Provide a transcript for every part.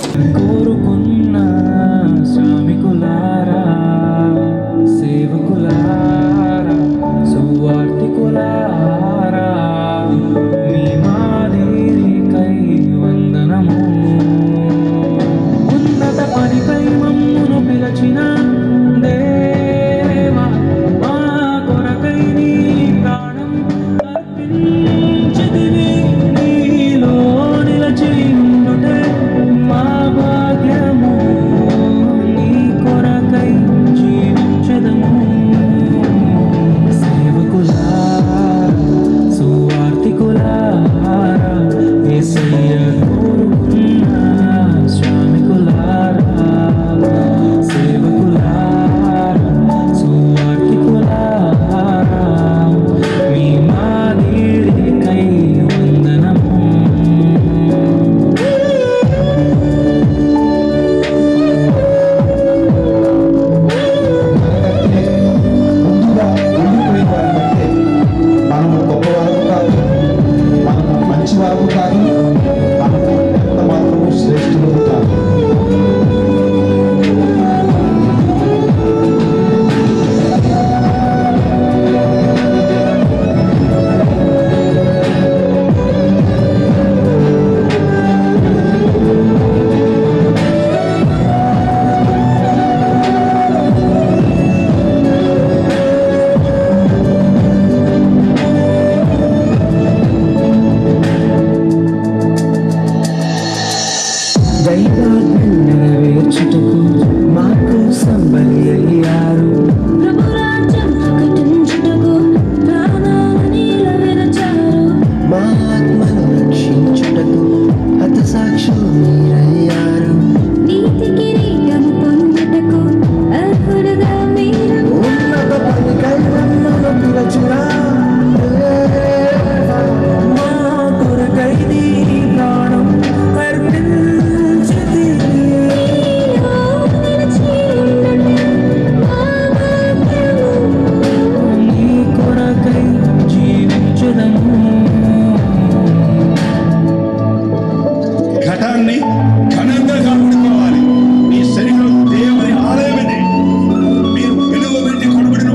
కోరుకున్న శ్రామికులారా, సేవకులారా, సువార్తికులారా, మీ మాదిరికై వందనము. ఉన్నత పనికై మమ్మును పిలచిన దేవా, మా కొరకై నీ ప్రాణం అర్పించితివి. నీలో నిలచి ఉండుటే మా భాగ్యము, నీ కొరకై జీవించెదము. సేవకులారా, సువార్తికులారా, యేసయ్య కోరుకున్న శ్రామికులారా, సేవకులారా, సువార్తికులారా, మీ మాదిరికై వందనము. ముందుగా ఉండిపోయిన వారంటే మనము గొప్పవారు కాదు, మనము మంచివారు కాదు, మనము ఎంత మాత్రము శ్రేష్ఠులు కాదు. దైవాజ్ఞ నెరవేర్చుటకు మా కోసం బలి అయ్యారు. ప్రభురాజ్యం ప్రకటించుటకు ప్రాణాలని నిలవెరచారు. మా ఆత్మను రక్షించుటకు హతసాక్షులు మీరయ్యారు. నీతి కిరీటము పొందుటకు అర్హులుగా మీరు. ఉన్నత పనికై మమ్మను పిలచిన దేవా, మా కొరకై నీ ప్రాణం అర్పించితివి. నీలో నిలిచి ఉండుటే మా భాగ్యము, నీ కొరకై జీవించెదము. ఘటాన్ని ఘనంగా కాపాడుకోవాలి. మీ శరీరం దేవుని ఆలయమని మీరు విలువ పెట్టి కొనబడిన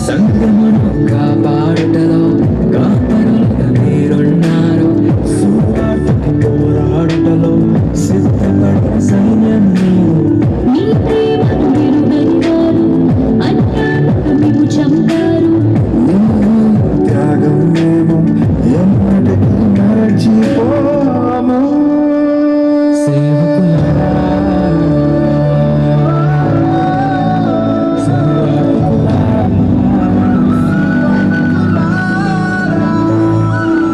సంగమును కాపాడుటలో కాపరులుగా మీరున్నారు. సువార్తకు పోరాడుటలో సిద్ధపడిన సైన్యం నీవు. నీ ప్రేమను నిరుబెక్కారు, అన్యాయులు మీకు చంపారు. త్యాగం మేము ఎన్నటికీ మరచిపోము. సేవకులారా, సువార్తికులారా,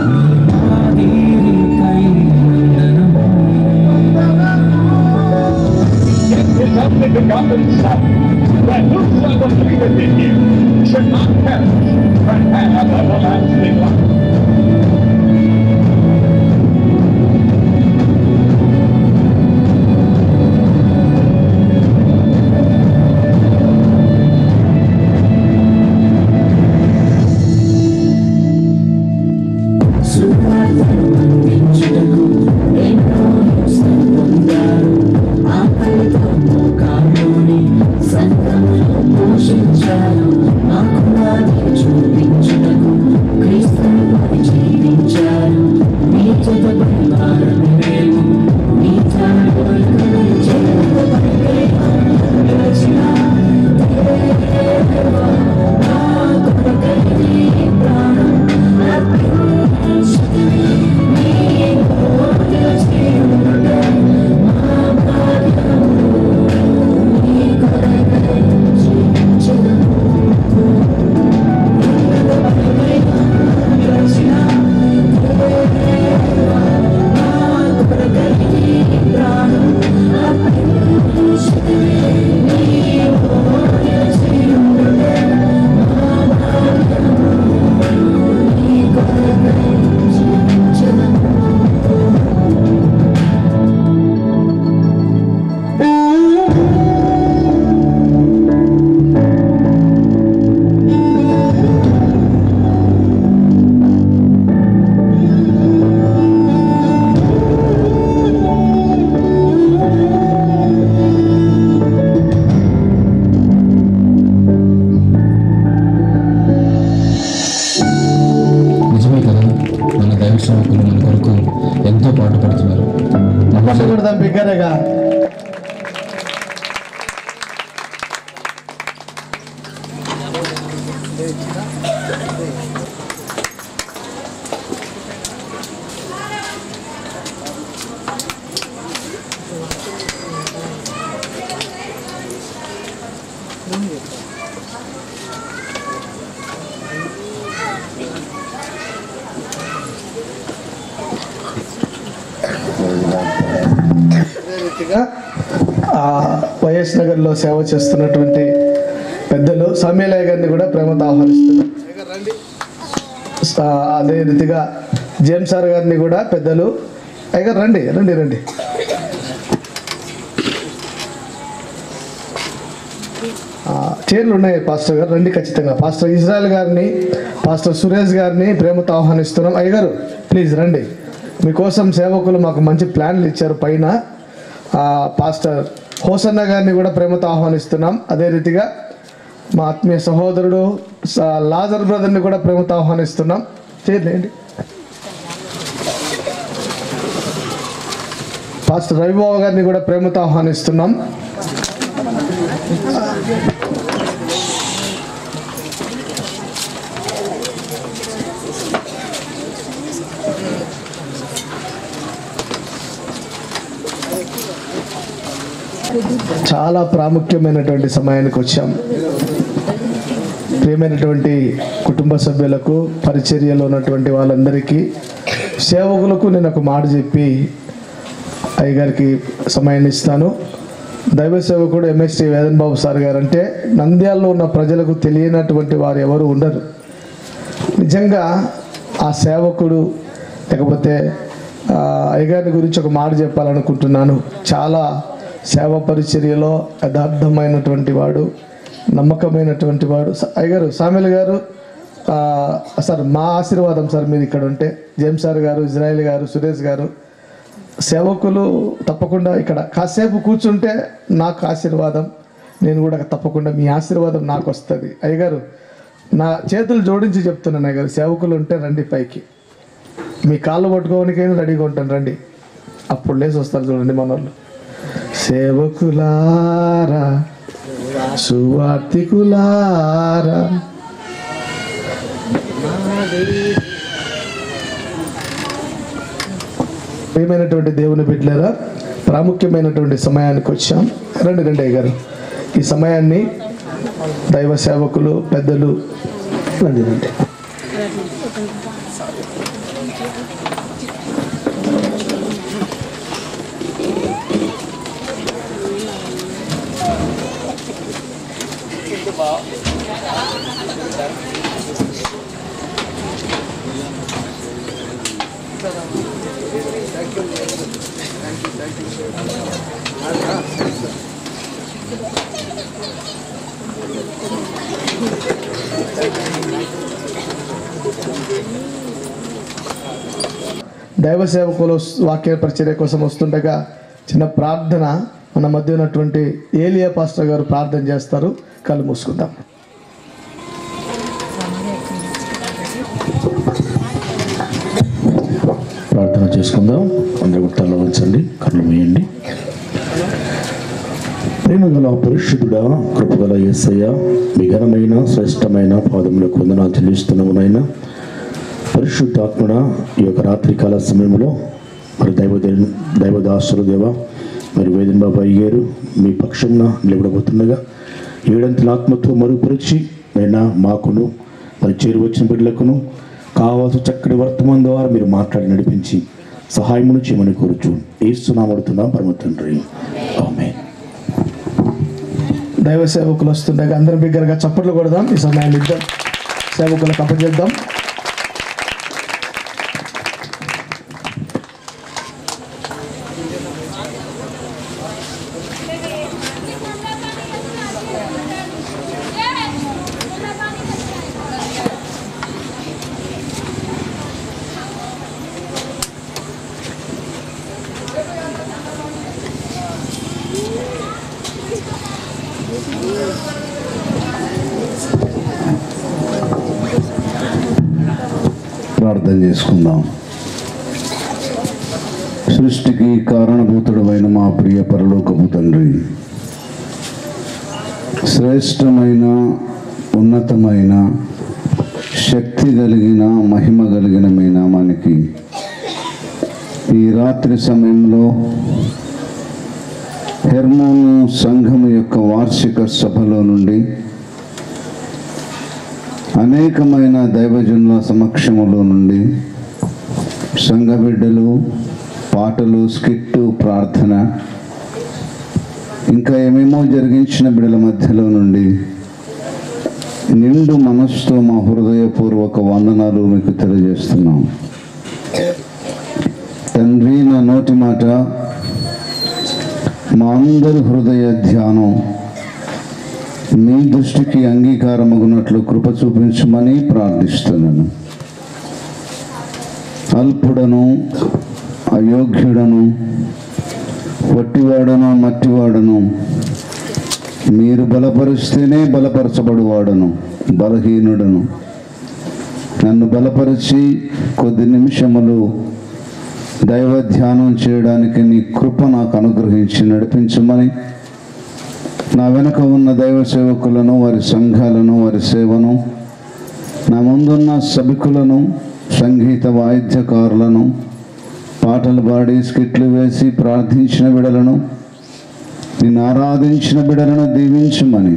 మీ మాదిరికై వందనము. is only begotten Son, that whosoever believeth in him should not perish, but have everlasting life. సువార్తను అందించుటకు ఎన్నో హింసలు పొందారు. ఆకలితో మోకాల్లోని సంఘములో పోషించారు. మాకు మాదిరి చూపించుటకు క్రీస్తును పడి జీవించారు. మీ చెదపడి వారని మేము, మీ త్యాగపడి చెదపడి నిలచిన దేవా, మా కొరకై నీ ప్రాణం అర్పించితివి. నీలో నిలిచి ఉండుటే మా భాగ్యము, నీ కొరకై జీవించెదము. బిగ్గరగా వైఎస్ నగర్లో సేవ చేస్తున్నటువంటి పెద్దలు సామ్యాలయ్య గారిని కూడా ప్రేమతో ఆహ్వానిస్తున్నారు. అదే రీతిగా జేమ్స్ సార్ గారిని కూడా పెద్దలు అయ్యగారు రండి రండి రండి. చైర్లు ఉన్నాయి పాస్టర్ గారు రండి ఖచ్చితంగా. పాస్టర్ ఇజ్రాయల్ గారిని పాస్టర్ సురేష్ గారిని ప్రేమతో ఆహ్వానిస్తున్నాం. అయ్యగారు ప్లీజ్ రండి, మీకోసం సేవకులు మాకు మంచి ప్లాన్లు ఇచ్చారు పైన. పాస్టర్ హోసన్న గారిని కూడా ప్రేమతో ఆహ్వానిస్తున్నాం. అదే రీతిగా మా ఆత్మీయ సహోదరుడు లాజర్ బ్రదర్ని కూడా ప్రేమతో ఆహ్వానిస్తున్నాం. చేయండి. పాస్టర్ రవిబాబు గారిని కూడా ప్రేమతో ఆహ్వానిస్తున్నాం. చాలా ప్రాముఖ్యమైనటువంటి సమయానికి వచ్చాం. ప్రియమైనటువంటి కుటుంబ సభ్యులకు, పరిచర్యలో ఉన్నటువంటి వాళ్ళందరికీ, సేవకులకు నేను ఒక మాట చెప్పి అయ్యగారికి సమయాన్ని ఇస్తాను. దైవ సేవకుడు ఎంఎస్టీ వేదన్ బాబు సార్ గారు అంటే నంద్యాలలో ఉన్న ప్రజలకు తెలియనటువంటి వారు ఎవరు ఉండరు. నిజంగా ఆ సేవకుడు లేకపోతే అయ్యగారి గురించి ఒక మాట చెప్పాలనుకుంటున్నాను. చాలా సేవ పరిచర్యలో యథార్థమైనటువంటి వాడు, నమ్మకమైనటువంటి వాడు. అయ్యగారు సామెల్ గారు సార్ మా ఆశీర్వాదం సార్ మీరు ఇక్కడ ఉంటే. జేమ్స్ సార్ గారు, ఇజ్రాయల్ గారు, సురేష్ గారు సేవకులు తప్పకుండా ఇక్కడ కాసేపు కూర్చుంటే నాకు ఆశీర్వాదం. నేను కూడా తప్పకుండా మీ ఆశీర్వాదం నాకు వస్తుంది. అయ్యగారు నా చేతులు జోడించి చెప్తున్నాను అయ్యగారు, సేవకులు ఉంటే రండి పైకి, మీ కాళ్ళు పట్టుకోవడానికైనా రెడీగా ఉంటాను రండి. అప్పుడు లేచి వస్తారు చూడండి మన వాళ్ళు. సేవకులారా సువార్తికులారా ప్రియమైనటువంటి దేవుని బిడ్డలారా, ప్రాముఖ్యమైనటువంటి సమయానికి వచ్చాం. రండి రండి అయ్యగారు, ఈ సమయాన్ని దైవ సేవకులు పెద్దలు రండి రండి. దైవ సేవకులు వాక్య పరిచర్య కోసం వస్తుండగా చిన్న ప్రార్థన మన మధ్య ఉన్నటువంటి ఏలియా పాస్టర్ గారు ప్రార్థన చేస్తారు. కళ్ళు మూసుకుందాం. ప్రార్థన చేసుకుందాం. అందరూ గుర్తాల్లో ఉంచండి, కళ్ళు మూయండి. ప్రేమగల పరిశుద్ధుడా, కృపగల యేసయ్య, మీ ఘనమైన శ్రేష్టమైన పాదములకు వందనాలు చెల్లిస్తున్నాము నాయన. పరిశుద్ధాత్మడ ఈ యొక్క రాత్రికాల సమయంలో మరి దైవదాసులు దేవ మరి వేదన్ బాబు అయ్యారు మీ పక్షంన నిలబడబోతుండగా ఏడంతల ఆత్మతో మరుగుపరిచి అయినా మాకును మరి చేరువచ్చిన బిడ్డలకును కావాల్సిన చక్కటి వర్తమానం ద్వారా మీరు మాట్లాడి నడిపించి సహాయమును చేయమని కోరుచు ఏస్తున్నామడుతున్నాం పరమ తండ్రి, ఆమేన్. దైవ సేవకులు వస్తుండగా అందరం బిగ్గరగా చప్పట్లు కొడదాం. ఈ సమయాన్ని ఇద్దాం, సేవకులకు అప్పచెప్దాం. ప్రార్థన చేసుకుందాం. సృష్టికి కారణభూతుడమైన మా ప్రియ పరలోకపు తండ్రి, శ్రేష్టమైన ఉన్నతమైన శక్తి కలిగిన మహిమ కలిగిన మీ నామానికి ఈ రాత్రి సమయంలో హెర్మోను సంఘం యొక్క వార్షిక సభలో నుండి అనేకమైన దైవజనుల సమక్షములో నుండి సంఘ బిడ్డలు, పాటలు, స్కిట్టు, ప్రార్థన, ఇంకా ఏమేమో జరిగించిన బిడ్డల మధ్యలో నుండి నిండు మనస్సుతో మా హృదయపూర్వక వందనాలు మీకు తెలియజేస్తున్నాం. తండ్రి, నా నోటి మాట, మా అందరి హృదయ ధ్యానం మీ దృష్టికి అంగీకారమగునట్లు కృప చూపించమని ప్రార్థిస్తున్నాను. అల్పుడను, అయోగ్యుడను, వట్టివాడను, మట్టివాడను, మీరు బలపరిస్తేనే బలపరచబడువాడను, బలహీనుడను. నన్ను బలపరిచి కొద్ది నిమిషములు దైవ ధ్యానం చేయడానికి నీ కృప నాకు అనుగ్రహించి నడిపించమని, నా వెనుక ఉన్న దైవ సేవకులను, వారి సంఘాలను, వారి సేవను, నా ముందున్న సభికులను, సంగీత వాయిద్యకారులను, పాటలు పాడి స్కిట్లు వేసి ప్రార్థించిన బిడలను, నిన్ను ఆరాధించిన బిడలను దీవించమని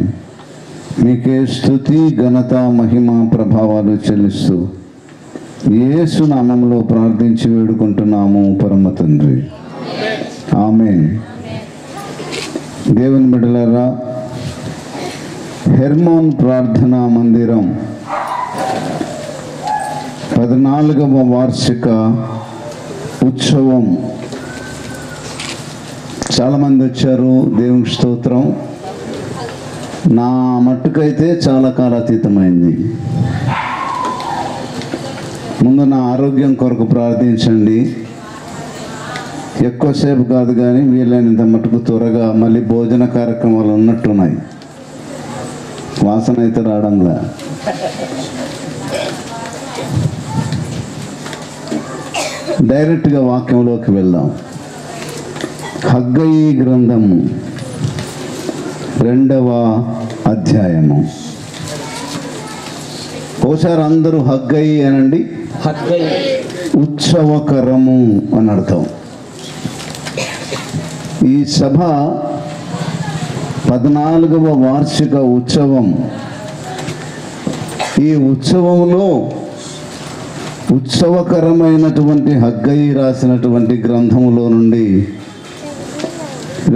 మీకే స్తుతి, ఘనత, మహిమ, ప్రభావాలు చెల్లిస్తూ యేసు నామములో ప్రార్థించి వేడుకుంటున్నాము పరమ తండ్రి. ఆమేన్. దేవుని బిడ్డలారా, హెర్మోన్ ప్రార్థనా మందిరం 14వ వార్షిక ఉత్సవం. చాలామంది వచ్చారు, దేవునికి స్తోత్రం. నా మట్టుకైతే చాలా కాలాతీతమైంది. ముందు నా ఆరోగ్యం కొరకు ప్రార్థించండి. ఎక్కువసేపు కాదు కానీ వీలైనంత మటుకు త్వరగా మళ్ళీ భోజన కార్యక్రమాలు ఉన్నట్టున్నాయి. వాసన అయితే రావడంలా. డైరెక్ట్గా వాక్యంలోకి వెళ్దాం. హగ్గయి గ్రంథము 2వ అధ్యాయము. ఒకసారి అందరూ హగ్గయి అనండి. ఉత్సవకరము అని అర్థం. ఈ సభ 14వ వార్షిక ఉత్సవం. ఈ ఉత్సవంలో ఉత్సవకరమైనటువంటి హగ్గయి రాసినటువంటి గ్రంథములో నుండి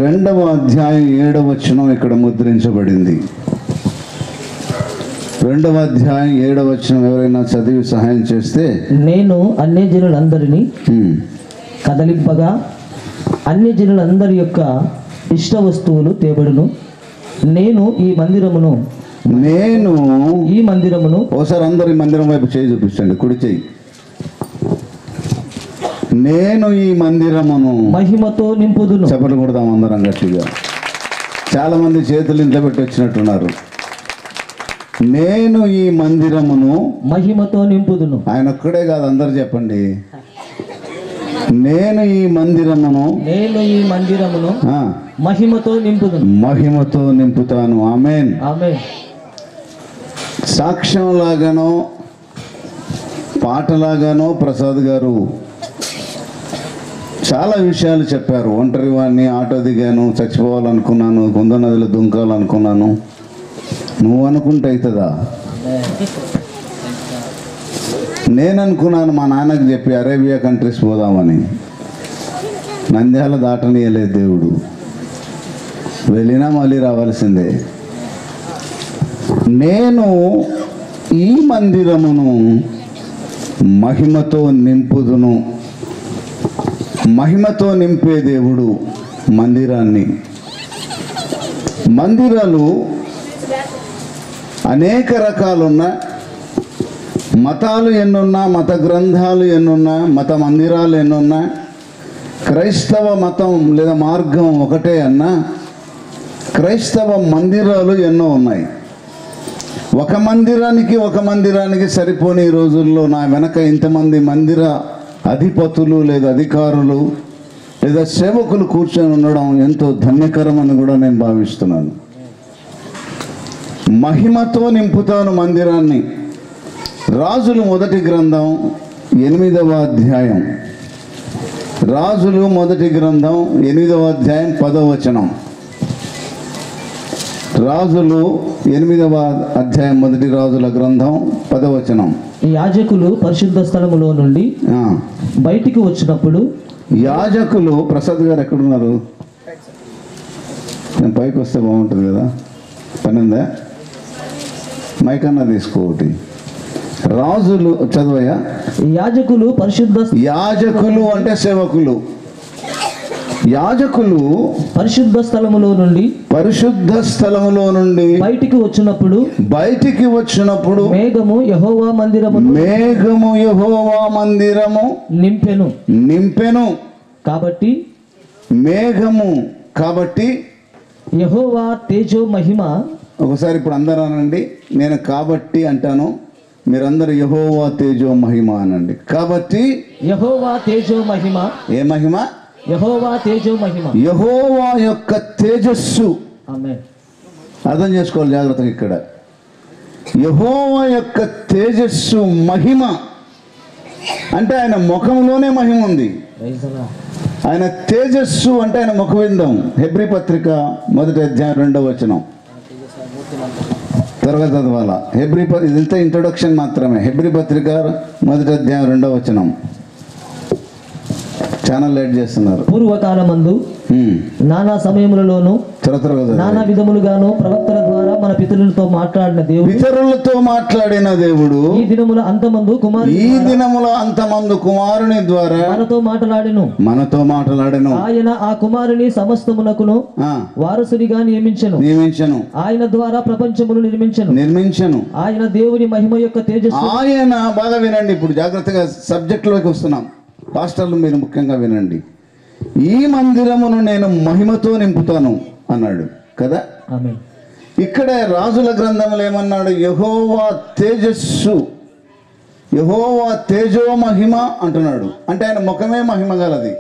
2వ అధ్యాయం 7వ వచనం ఇక్కడ ముద్రించబడింది. 2వ అధ్యాయం 7వ వచనం ఎవరైనా చదివి సహాయం చేస్తే. నేను అన్యజనులందరినీ కదలింపగా అన్యజనులందరి యొక్క ఇష్ట వస్తువులు తేబడును. నేను ఈ మందిరమును ఓసారి అందరు ఈ మందిరం వైపు చేయి చూపించండి, కుడి చేయి. నేను ఈ మందిరమును మహిమతో నింపుదును. చెప్పలు కొడదాం అందరం గట్టిగా. చాలా మంది చేతులు ఇంట్లో పెట్టి వచ్చినట్టున్నారు. నేను ఈ మందిరమును మహిమతో నింపుదును. ఆయన ఒక్కడే కాదు, అందరు చెప్పండి. నేను ఈ మందిరమును మహిమతో నింపుదును. మహిమతో నింపుతాను. ఆమేన్. ఆమేన్. సాక్ష్యంలాగానో పాటలాగానో ప్రసాద్ గారు చాలా విషయాలు చెప్పారు. ఒంటరి వాడిని, ఆటో దిగాను, చచ్చిపోవాలనుకున్నాను, కుంద నదిలో దుంకాలనుకున్నాను. నువ్వు అనుకుంటే అవుతుందా? నేను అనుకున్నాను మా నాన్నకి చెప్పి అరేబియా కంట్రీస్ పోదామని. నంద్యాల దాటనీయలేదు దేవుడు. వెళ్ళినా మళ్ళీ రావాల్సిందే. నేను ఈ మందిరమును మహిమతో నింపుదును. మహిమతో నింపే దేవుడు మందిరాన్ని. మందిరాలు అనేక రకాలున్న, మతాలు ఎన్నున్నా, మత గ్రంథాలు ఎన్నున్నా, మత మందిరాలు ఎన్నున్నా, క్రైస్తవ మతం లేదా మార్గం ఒకటే అన్నా క్రైస్తవ మందిరాలు ఎన్నో ఉన్నాయి. ఒక మందిరానికి సరిపోని రోజుల్లో నా వెనక ఇంతమంది మందిర అధిపతులు లేదా అధికారులు లేదా సేవకులు కూర్చొని ఉండడం ఎంతో ధన్యకరం అని కూడా నేను భావిస్తున్నాను. మహిమతో నింపుతాను మందిరాన్ని. రాజులు మొదటి గ్రంథం 8వ అధ్యాయం. రాజులు మొదటి గ్రంథం 8వ అధ్యాయం 10వ వచనం. రాజులు 8వ అధ్యాయం మొదటి రాజుల గ్రంథం 10వ వచనం. యాజకులు పరిశుద్ధ స్థలములో నుండి బయటికి వచ్చినప్పుడు, యాజకులు ప్రసాద్ గారు ఎక్కడున్నారు? నేను పైకి వస్తే బాగుంటుంది కదా. పని ఉందా? మైకన్నా తీసుకోటి. రాజులు చదవయ్యా. యాజకులు యాజకులు అంటే సేవకులు. యాజకులు పరిశుద్ధ స్థలములో నుండి బయటికి వచ్చినప్పుడు మేఘము యెహోవా మందిరము నింపెను. కాబట్టి యెహోవా తేజో మహిమ. ఒకసారి ఇప్పుడు అందరూ అనండి. నేను కాబట్టి అంటాను, మీరందరూ యెహోవా తేజో మహిమ అనండి. కాబట్టి యెహోవా తేజో మహిమ. ఏ మహిమ? యెహోవా తేజో మహిమ. యెహోవా యొక్క తేజస్సు. ఆమేన్. అర్థం చేసుకోవాలి జాగ్రత్తగా. ఇక్కడ యెహోవా యొక్క తేజస్సు మహిమ అంటే ఆయన ముఖంలోనే మహిమ ఉంది. ఆయన తేజస్సు అంటే ఆయన ముఖవిందం. హెబ్రీ పత్రిక 1వ అధ్యాయం 2వ వచనం. త్వరగా చదవాలా. ఇదంతా ఇంట్రొడక్షన్ మాత్రమే. హెబ్రీ పత్రిక 1వ అధ్యాయం 2వ వచనం. ఛానల్ లైట్ చేస్తున్నారు. పూర్వకాలమందు నానా సమయములలోను నానా విధములుగాను ప్రవక్తల ద్వారా మన పితరులతో మాట్లాడిన దేవుడు ఈ దినముల అంతమందు కుమారుని ద్వారా మనతో మాట్లాడెను. ఆయన ఆ కుమారుని సమస్తమునకును వారసునిగా నియమించెను. ఆయన ద్వారా ప్రపంచమును నిర్మించెను. ఆయన దేవుని మహిమ యొక్క తేజస్సు. ఆయన బాగా వినండి. ఇప్పుడు జాగ్రత్తగా సబ్జెక్ట్ లోకి వస్తున్నాం. పాస్టర్లు మీరు ముఖ్యంగా వినండి. ఈ మందిరమును నేను మహిమతో నింపుతాను అన్నాడు కదా. ఇక్కడ రాజుల గ్రంథంలో ఏమన్నాడు? యెహోవా తేజస్సు, యెహోవా తేజో మహిమ అంటున్నాడు. అంటే ఆయన ముఖమే మహిమ గలది.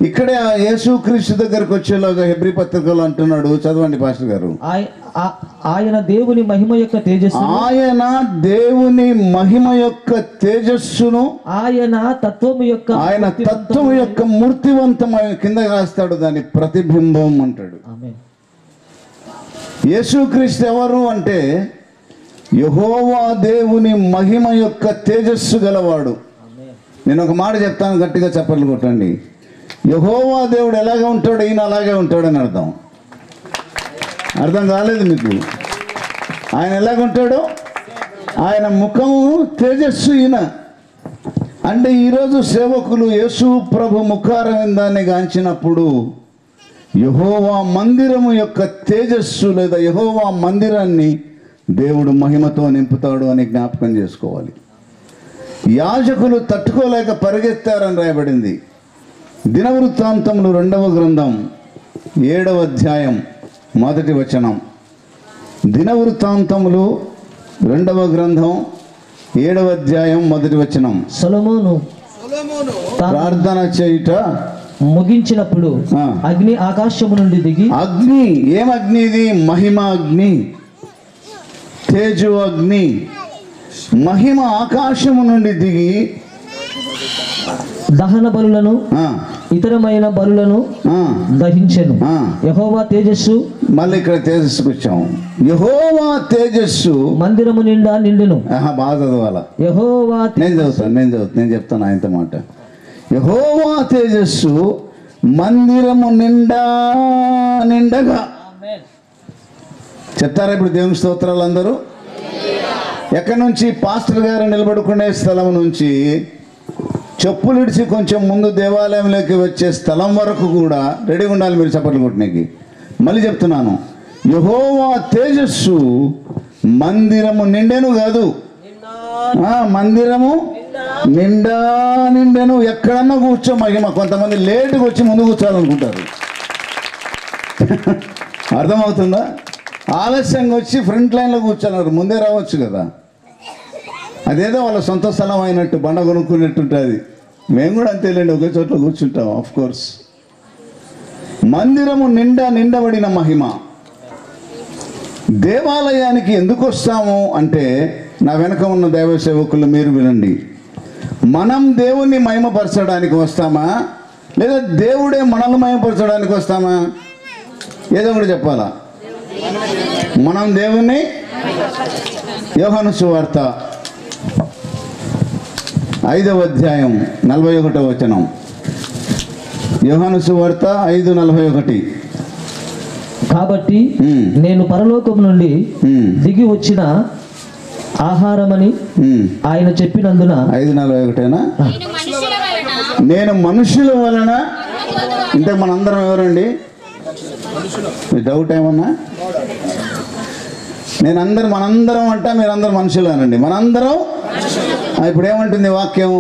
ఇక్కడే ఆ యేసుక్రీస్తు దగ్గరకు వచ్చేలాగా హెబ్రీ పత్రికలో అంటున్నాడు. చదవండి పాస్టర్ గారు. ఆయన దేవుని మహిమ యొక్క తేజస్సు. ఆయన దేవుని మహిమ యొక్క తేజస్సును, ఆయన తత్వము యొక్క మూర్తివంతమైన కింద రాస్తాడు. దాని ప్రతిబింబం అంటాడు. యేసుక్రీస్తు ఎవరు అంటే యెహోవా దేవుని మహిమ యొక్క తేజస్సు గలవాడు. నేను ఒక మాట చెప్తాను, గట్టిగా చప్పట్లు కొట్టండి. యెహోవా దేవుడు ఎలాగే ఉంటాడు, ఈయన అలాగే ఉంటాడని అర్థం. అర్థం కాలేదు మీకు? ఆయన ఎలాగుంటాడు? ఆయన ముఖము తేజస్సు ఈయన. అంటే ఈరోజు సేవకులు యేసు ప్రభు ముఖారవిందాన్ని గాంచినప్పుడు యెహోవా మందిరము యొక్క తేజస్సు లేదా యెహోవా మందిరాన్ని దేవుడు మహిమతో నింపుతాడు అని జ్ఞాపకం చేసుకోవాలి. యాజకులు తట్టుకోలేక పరిగెత్తారని రాయబడింది. దినవృత్తాంతములు 2వ గ్రంథం 7వ అధ్యాయం 1వ వచనం. దినవృత్తాంతములు 2వ గ్రంథం 7వ అధ్యాయం 1వ వచనం. సొలొమోను ప్రార్థన చేయుట ముగించినప్పుడు అగ్ని ఆకాశము నుండి దిగి. అగ్ని ఏం అగ్ని? ఇది మహిమ అగ్ని, తేజో అగ్ని. మహిమ ఆకాశము నుండి దిగి దహన బలులను ఇతరమైన బలులను దహించెను. యెహోవా తేజస్సు. మళ్ళీ ఇక్కడ తేజస్సుకు వచ్చాము. యెహోవా తేజస్సు మందిరము నిండా నిండెను. బాగా చదవాలా. యెహోవా నేను చెప్తాను ఆయనతో మాట. యెహోవా తేజస్సు మందిరము నిండగా. చెప్తారా ఇప్పుడు దేవుని స్తోత్రాలు అందరూ? ఎక్కడి నుంచి? పాస్టర్ గారు నిలబడుకునే స్థలం నుంచి చెప్పులు ఇడిచి కొంచెం ముందు దేవాలయంలోకి వచ్చే స్థలం వరకు కూడా రెడీగా ఉండాలి మీరు చప్పట్లు కొట్టడానికి. మళ్ళీ చెప్తున్నాను, యెహోవా తేజస్సు మందిరము నిండెను కాదు, మందిరము నిండెను. ఎక్కడన్నా కూర్చో మహిమ. కొంతమంది లేటుగా వచ్చి ముందు కూర్చోాలనుకుంటారు. అర్థమవుతుందా? ఆలస్యంగా వచ్చి ఫ్రంట్ లైన్లో కూర్చున్నారు. ముందే రావచ్చు కదా. అదేదో వాళ్ళ సొంత స్థలం అయినట్టు బండ కొనుక్కున్నట్టుంటుంది. మేము కూడా అంతేలేండి, ఒకే చోట్ల కూర్చుంటాం. ఆఫ్ కోర్స్ మందిరము నిండబడిన మహిమ. దేవాలయానికి ఎందుకు వస్తాము అంటే, నా వెనక ఉన్న దైవ సేవకులు మీరు వినండి, మనం దేవుణ్ణి మహిమపరచడానికి వస్తామా, లేదా దేవుడే మనల్ని మహిమపరచడానికి వస్తామా? ఏదో ఒకటి చెప్పాలా. మనం దేవుణ్ణి, యోహాను సువార్త 5వ అధ్యాయం 41వ వచనం. యోహాను సువార్త 5:41. కాబట్టి నేను పరలోకం నుండి దిగి వచ్చిన ఆహారమని ఆయన చెప్పినందున 5:41. నేను మనుషుల వలన. ఇంతకు మనందరం ఎవరండి? డౌట్ ఏమన్నా? మనందరం అంట, మీరందరూ మనుషులేనండి. మనందరం. ఇప్పుడు ఏమంటుంది వాక్యం?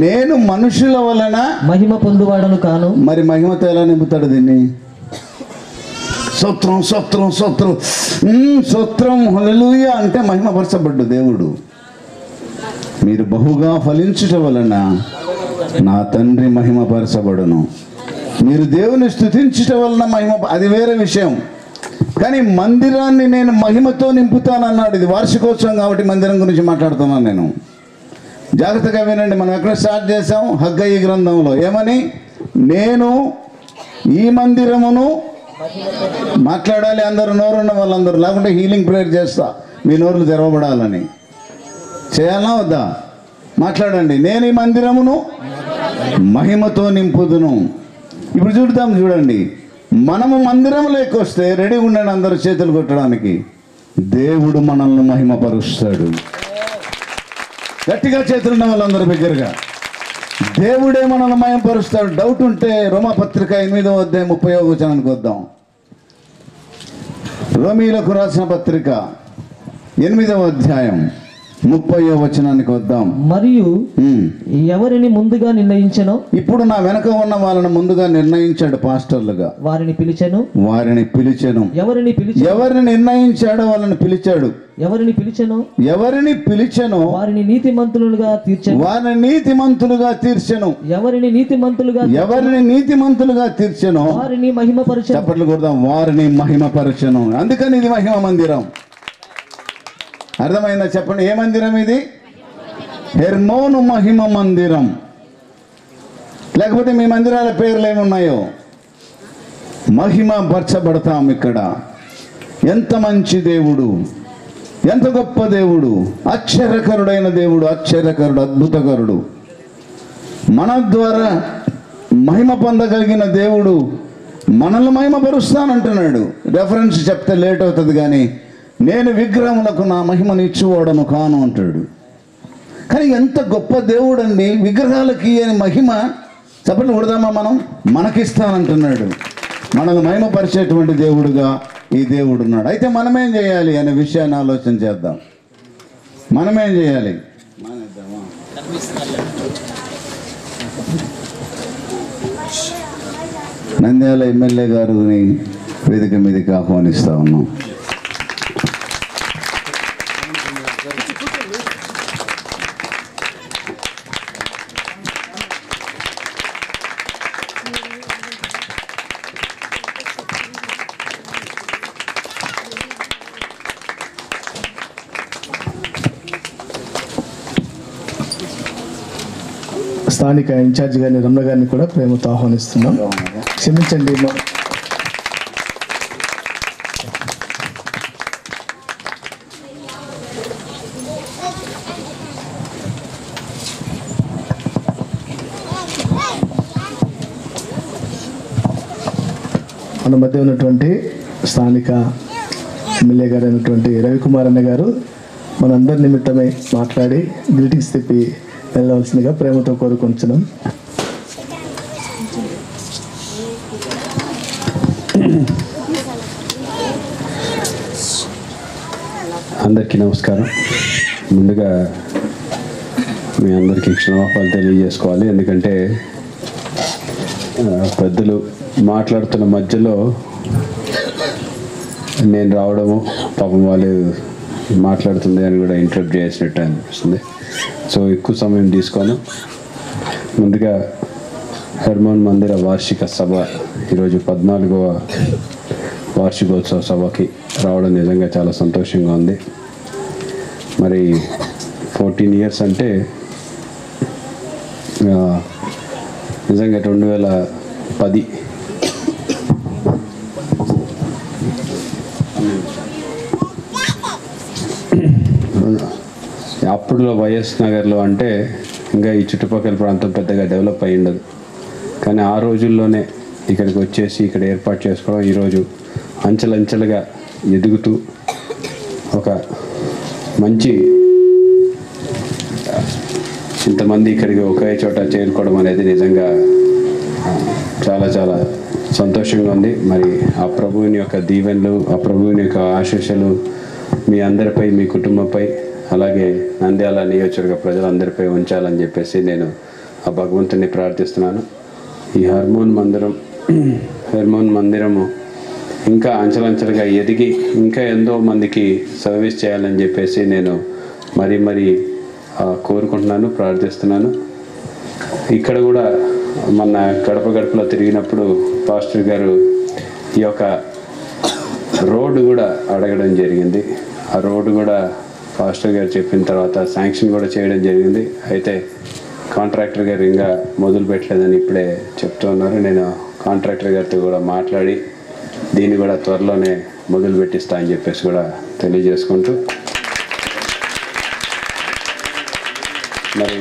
నేను మనుషుల వలన మహిమ పొందువాడను కాను. మరి మహిమతో ఎలా నింపుతాడు దీన్ని? స్తోత్రం స్తోత్రం స్తోత్రం స్తోత్రం హల్లెలూయా అంటే మహిమపరచబడ్డు దేవుడు. మీరు బహుగా ఫలించుట వలన నా తండ్రి మహిమపరచబడును. మీరు దేవుని స్తుతించుట వలన మహిమ, అది వేరే విషయం. కానీ మందిరాన్ని నేను మహిమతో నింపుతానన్నాడు. ఇది వార్షికోత్సవం కాబట్టి మందిరం గురించి మాట్లాడుతున్నాను నేను. జాగ్రత్తగా వినండి. మనం ఎక్కడ స్టార్ట్ చేసాం? హగ్గయి గ్రంథంలో ఏమని? నేను ఈ మందిరమును మాట్లాడాలి. అందరూ నోరున్న వాళ్ళందరూ, లేకుంటే హీలింగ్ ప్రేయర్ చేస్తా, మీ నోరులు తెరవబడాలని. చేయాలా వద్దా? మాట్లాడండి. నేను ఈ మందిరమును మహిమతో నింపుదును. ఇప్పుడు చూడండి, మనము మందిరంలోకి వస్తే రెడీగా ఉండండి అందరూ చేతులు కొట్టడానికి. దేవుడు మనల్ని మహిమపరుస్తాడు. గట్టిగా చేతులున్న వాళ్ళందరూ దగ్గరగా. దేవుడే మనల్ని మహిమపరుస్తాడు. డౌట్ ఉంటే రోమాపత్రిక 8వ అధ్యాయం 30వ వచనానికి వద్దాం. రోమీలకు రాసిన పత్రిక 8వ అధ్యాయం 30వ వచనానికి వద్దాం. మరియు ఎవరిని ముందుగా నిర్ణయించెనో, ఇప్పుడు నా వెనక ఉన్న వాళ్ళని ముందుగా నిర్ణయించాడు పాస్టర్లుగా. వారిని పిలిచెను. ఎవరిని నిర్ణయించాడో వాళ్ళని పిలిచాడు. ఎవరిని పిలిచెనో వారిని నీతిమంతులుగా తీర్చెను. ఎవరిని నీతిమంతులుగా తీర్చెనో వారిని మహిమపరచెను. చప్పట్లు కొడదాం. వారిని మహిమపరచెను. అందుకని ఇది మహిమ మందిరం. అర్థమైందా? చెప్పండి. ఏ మందిరం ఇది? హెర్మోను మహిమ మందిరం. లేకపోతే మీ మందిరాల పేర్లు ఏమున్నాయో మహిమ పరచబడతాం ఇక్కడ. ఎంత మంచి దేవుడు, ఎంత గొప్ప దేవుడు, ఆశ్చర్యకరుడైన దేవుడు, ఆశ్చర్యకరుడు, అద్భుతకరుడు. మన ద్వారా మహిమ పొందగలిగిన దేవుడు మనల్ని మహిమపరుస్తానంటున్నాడు. రెఫరెన్స్ చెప్తే లేట్ అవుతుంది, కానీ నేను విగ్రహములకు నా మహిమను ఇచ్చువాడను కాను అంటాడు. కానీ ఎంత గొప్ప దేవుడు అండి. విగ్రహాలకి అని మహిమ చప్పట్లు కొడదామా? మనకిస్తానంటున్నాడు. మనల్ని మహిమపరిచేటువంటి దేవుడుగా ఈ దేవుడు ఉన్నాడు. అయితే మనమేం చేయాలి అనే విషయాన్ని ఆలోచన చేద్దాం. మనమేం చేయాలి? నంద్యాల ఎమ్మెల్యే గారిని వేదిక మీదకి ఆహ్వానిస్తా ఉన్నాం. స్థానిక ఇన్ఛార్జ్ గారిని, రమణ గారిని కూడా ప్రేమతో ఆహ్వానిస్తున్నాం. క్షమించండి. మన మధ్య ఉన్నటువంటి స్థానిక ఎమ్మెల్యే గారు అయినటువంటి రవికుమార్ అన్న గారు మనందరి నిమిత్తమై మాట్లాడి గ్రీటింగ్స్ తెప్పి వెళ్ళవలసిందిగా ప్రేమతో కోరుకుంటున్నాం. అందరికీ నమస్కారం. ముందుగా మీ అందరికీ క్షమాపణలు తెలియజేసుకోవాలి. ఎందుకంటే పెద్దలు మాట్లాడుతున్న మధ్యలో నేను రావడము, పాపం వాళ్ళు మాట్లాడుతుంది అని కూడా ఇంటరప్ట్ చేసినట్టు అనిపిస్తుంది. సో ఎక్కువ సమయం తీసుకోను. ముందుగా హెర్మోన్ మందిర వార్షిక సభ ఈరోజు 14వ వార్షికోత్సవ సభకి రావడం నిజంగా చాలా సంతోషంగా ఉంది. మరి 14 years అంటే నిజంగా 2010 అప్పుడులో వైఎస్ నగర్లో అంటే ఇంకా ఈ చుట్టుపక్కల ప్రాంతం పెద్దగా డెవలప్ అయ్యి ఉండదు. కానీ ఆ రోజుల్లోనే ఇక్కడికి వచ్చేసి ఇక్కడ ఏర్పాటు చేసుకోవడం ఈరోజు అంచెలంచెలుగా ఎదుగుతూ ఒక మంచి ఇంతమంది ఇక్కడికి ఒకే చోట చేరుకోవడం అనేది నిజంగా చాలా చాలా సంతోషంగా ఉంది. మరి ఆ ప్రభువుని యొక్క దీవెనలు, ఆ ప్రభువుని యొక్క ఆశీస్సులు మీ అందరిపై, మీ కుటుంబంపై, అలాగే నంద్యాల నియోజకవర్గ ప్రజలందరిపై ఉంచాలని చెప్పేసి నేను ఆ భగవంతుని ప్రార్థిస్తున్నాను. ఈ హెర్మోన్ మందిరము ఇంకా అంచెలంచెలుగా ఎదిగి ఇంకా ఎంతో మందికి సర్వీస్ చేయాలని చెప్పేసి నేను మరీ కోరుకుంటున్నాను, ప్రార్థిస్తున్నాను. ఇక్కడ కూడా మొన్న గడపలో తిరిగినప్పుడు పాస్టర్ గారు ఈ యొక్క రోడ్డు కూడా అడగడం జరిగింది. ఆ రోడ్డు కూడా పాస్టర్ గారు చెప్పిన తర్వాత శాంక్షన్ కూడా చేయడం జరిగింది. అయితే కాంట్రాక్టర్ గారు ఇంకా మొదలు పెట్టలేదని ఇప్పుడే చెప్తూ ఉన్నారు. నేను కాంట్రాక్టర్ గారితో కూడా మాట్లాడి దీన్ని కూడా త్వరలోనే మొదలు పెట్టిస్తా అని చెప్పేసి కూడా తెలియజేసుకుంటూ, మరి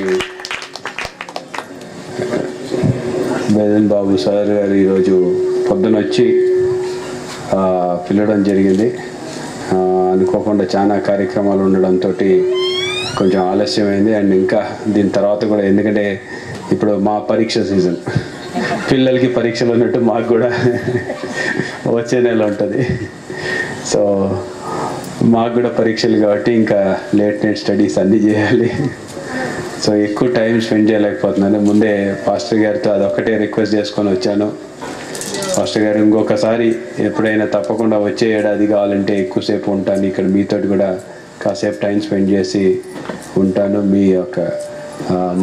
బేదన్ బాబు సార్ గారు ఈరోజు పొద్దున వచ్చి పిలవడం జరిగింది. అనుకోకుండా చాలా కార్యక్రమాలు ఉండడంతో కొంచెం ఆలస్యమైంది. అండ్ ఇంకా దీని తర్వాత కూడా, ఎందుకంటే ఇప్పుడు మా పరీక్ష సీజన్, పిల్లలకి పరీక్షలు ఉన్నట్టు మాకు కూడా వచ్చే నెల ఉంటుంది. సో మాకు కూడా పరీక్షలు కాబట్టి ఇంకా లేట్ నైట్ స్టడీస్ అన్నీ చేయాలి. సో ఎక్కువ టైం స్పెండ్ చేయలేకపోతున్నాను. ముందే పాస్టర్ గారితో అదొక్కటే రిక్వెస్ట్ చేసుకొని వచ్చాను. పాస్టర్ గారు ఇంకొకసారి ఎప్పుడైనా తప్పకుండా వచ్చే ఏడాది కావాలంటే ఎక్కువసేపు ఉంటాను ఇక్కడ, మీతోటి కూడా కాసేపు టైం స్పెండ్ చేసి ఉంటాను. మీ యొక్క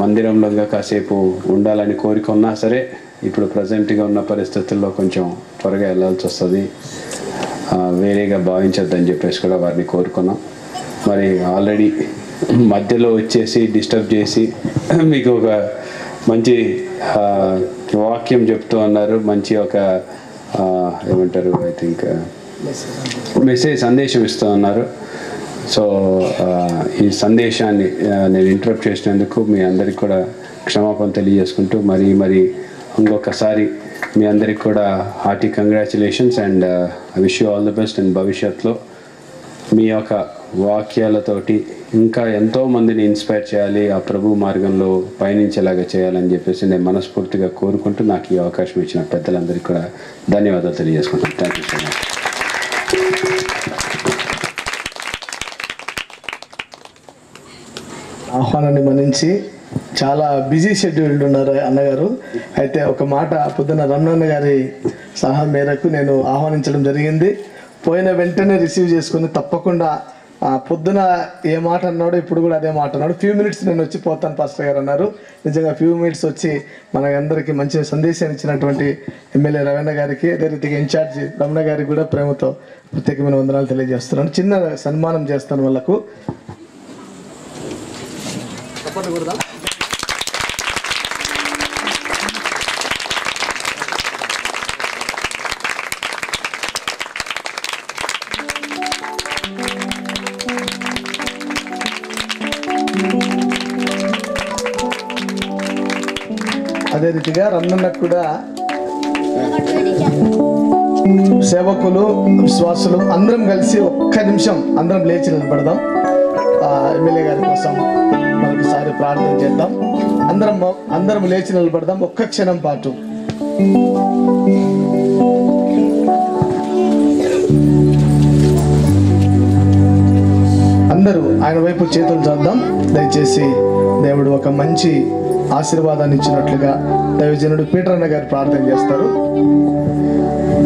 మందిరంలో కాసేపు ఉండాలని కోరిక ఉన్నా సరే ఇప్పుడు ప్రజెంట్గా ఉన్న పరిస్థితుల్లో కొంచెం త్వరగా వెళ్ళాల్సి వస్తుంది, వేరేగా భావించొద్దని చెప్పేసి కూడా వారిని కోరుకున్నాం. మరి ఆల్రెడీ మధ్యలో వచ్చేసి డిస్టర్బ్ చేసి మీకు ఒక మంచి వాక్యం చెప్తూ ఉన్నారు, మంచి ఒక ఏమంటారు, ఐ థింక్ సందేశం ఇస్తూ ఉన్నారు. సో ఈ సందేశాన్ని నేను ఇంటరప్ట్ చేసినందుకు మీ అందరికి కూడా క్షమాపణ తెలియజేసుకుంటూ మరి ఇంకొకసారి మీ అందరికి కూడా hearty congratulations and I wish you all the best. And భవిష్యత్తులో మీ యొక్క వాక్యాలతోటి ఇంకా ఎంతోమందిని ఇన్స్పైర్ చేయాలి, ఆ ప్రభు మార్గంలో పయనించేలాగా చేయాలని చెప్పేసి నేను మనస్ఫూర్తిగా కోరుకుంటూ నాకు ఈ అవకాశం ఇచ్చిన పెద్దలందరికీ కూడా ధన్యవాదాలు తెలియజేసుకుంటాను. Thank you so much. ఆహ్వానాన్ని మన్నించి చాలా బిజీ షెడ్యూల్డ్ ఉన్నారు అన్నగారు. అయితే ఒక మాట పొద్దున్న రమణన్న గారి సలహా మేరకు నేను ఆహ్వానించడం జరిగింది. పోయిన వెంటనే రిసీవ్ చేసుకుని తప్పకుండా పొద్దున ఏ మాట అన్నాడో ఇప్పుడు కూడా అదే మాట అన్నాడు. ఫ్యూ మినిట్స్ నేను వచ్చి పోతాను పాస్టర్ గారు అన్నారు. నిజంగా ఫ్యూ మినిట్స్ వచ్చి మన అందరికీ మంచి సందేశాన్ని ఇచ్చినటువంటి ఎమ్మెల్యే రవణ గారికి, అదే రీతిగా ఇన్ఛార్జి రమణ గారికి కూడా ప్రేమతో ప్రత్యేకమైన వందనాలు తెలియజేస్తున్నాను. చిన్న సన్మానం చేస్తాను వాళ్ళకు. అదే రీతిగా రమణన్నకు కూడా సేవకులు, విశ్వాసులు అందరం కలిసి ఒక్క నిమిషం అందరం లేచి నిలబడదాం. ఎమ్మెల్యే గారి కోసం మరొకసారి ప్రార్థన చేద్దాం. అందరం లేచి నిలబడదాం ఒక్క క్షణం పాటు. అందరూ ఆయన వైపు చేతులు చేద్దాం. దయచేసి దేవుడు ఒక మంచి ఆశీర్వాదాన్ని ఇచ్చినట్లుగా దైవజనుడు పీటర్ అన్న గారు ప్రార్థన చేస్తారు.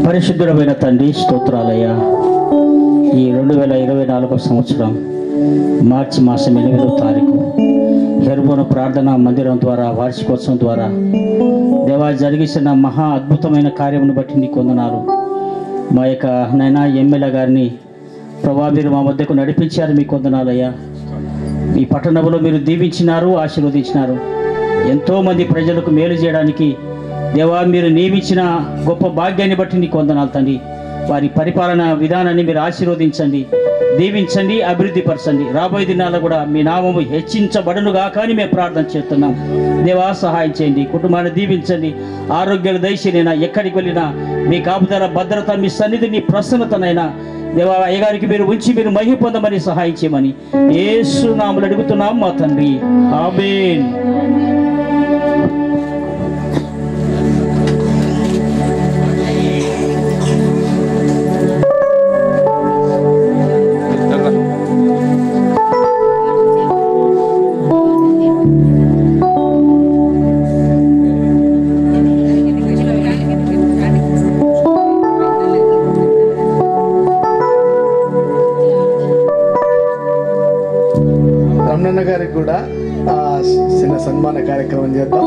పరిశుద్ధుడమైన తండ్రి, స్తోత్రాలయ్యా. ఈ 2024 సంవత్సరం మార్చి మాసం 8వ తారీఖు హెర్బోను ప్రార్థనా మందిరం ద్వారా వార్షికోత్సవం ద్వారా దేవా జరిగిస్తున్న మహా అద్భుతమైన కార్యమును బట్టి నీకు వందనాలు. మా యొక్క నైనా ఎమ్మెల్యే గారిని ప్రభా మీరు మా మధ్యకు నడిపించారు, మీకు వందనాలయ్యా. ఈ పట్టణంలో మీరు దీవించినారు, ఆశీర్వదించినారు. ఎంతోమంది ప్రజలకు మేలు చేయడానికి దేవా మీరు నియమించిన గొప్ప భాగ్యాన్ని బట్టి నీకు వందనాలు తండ్రి. వారి పరిపాలన విధానాన్ని మీరు ఆశీర్వదించండి, దీవించండి, అభివృద్ధిపరచండి. రాబోయే దినాల్లో కూడా మీ నామము హెచ్చించబడునుగా కానీ మేము ప్రార్థన చేస్తున్నాం. దేవా సహాయం చేయండి, కుటుంబాన్ని దీవించండి, ఆరోగ్యాలు దయచేనైనా, ఎక్కడికి వెళ్ళినా మీ కాపుదల భద్రత, మీ సన్నిధిని ప్రసన్నతనైనా దేవా అయ్యగారికి మీరు ఉంచి మీరు మహిమ పొందమని సహాయం చేయమని యేసు నామములో అడుగుతున్నాం మా తండ్రి, ఆమేన్. రమణన్న గారికి కూడా చిన్న సన్మాన కార్యక్రమం చేద్దాం.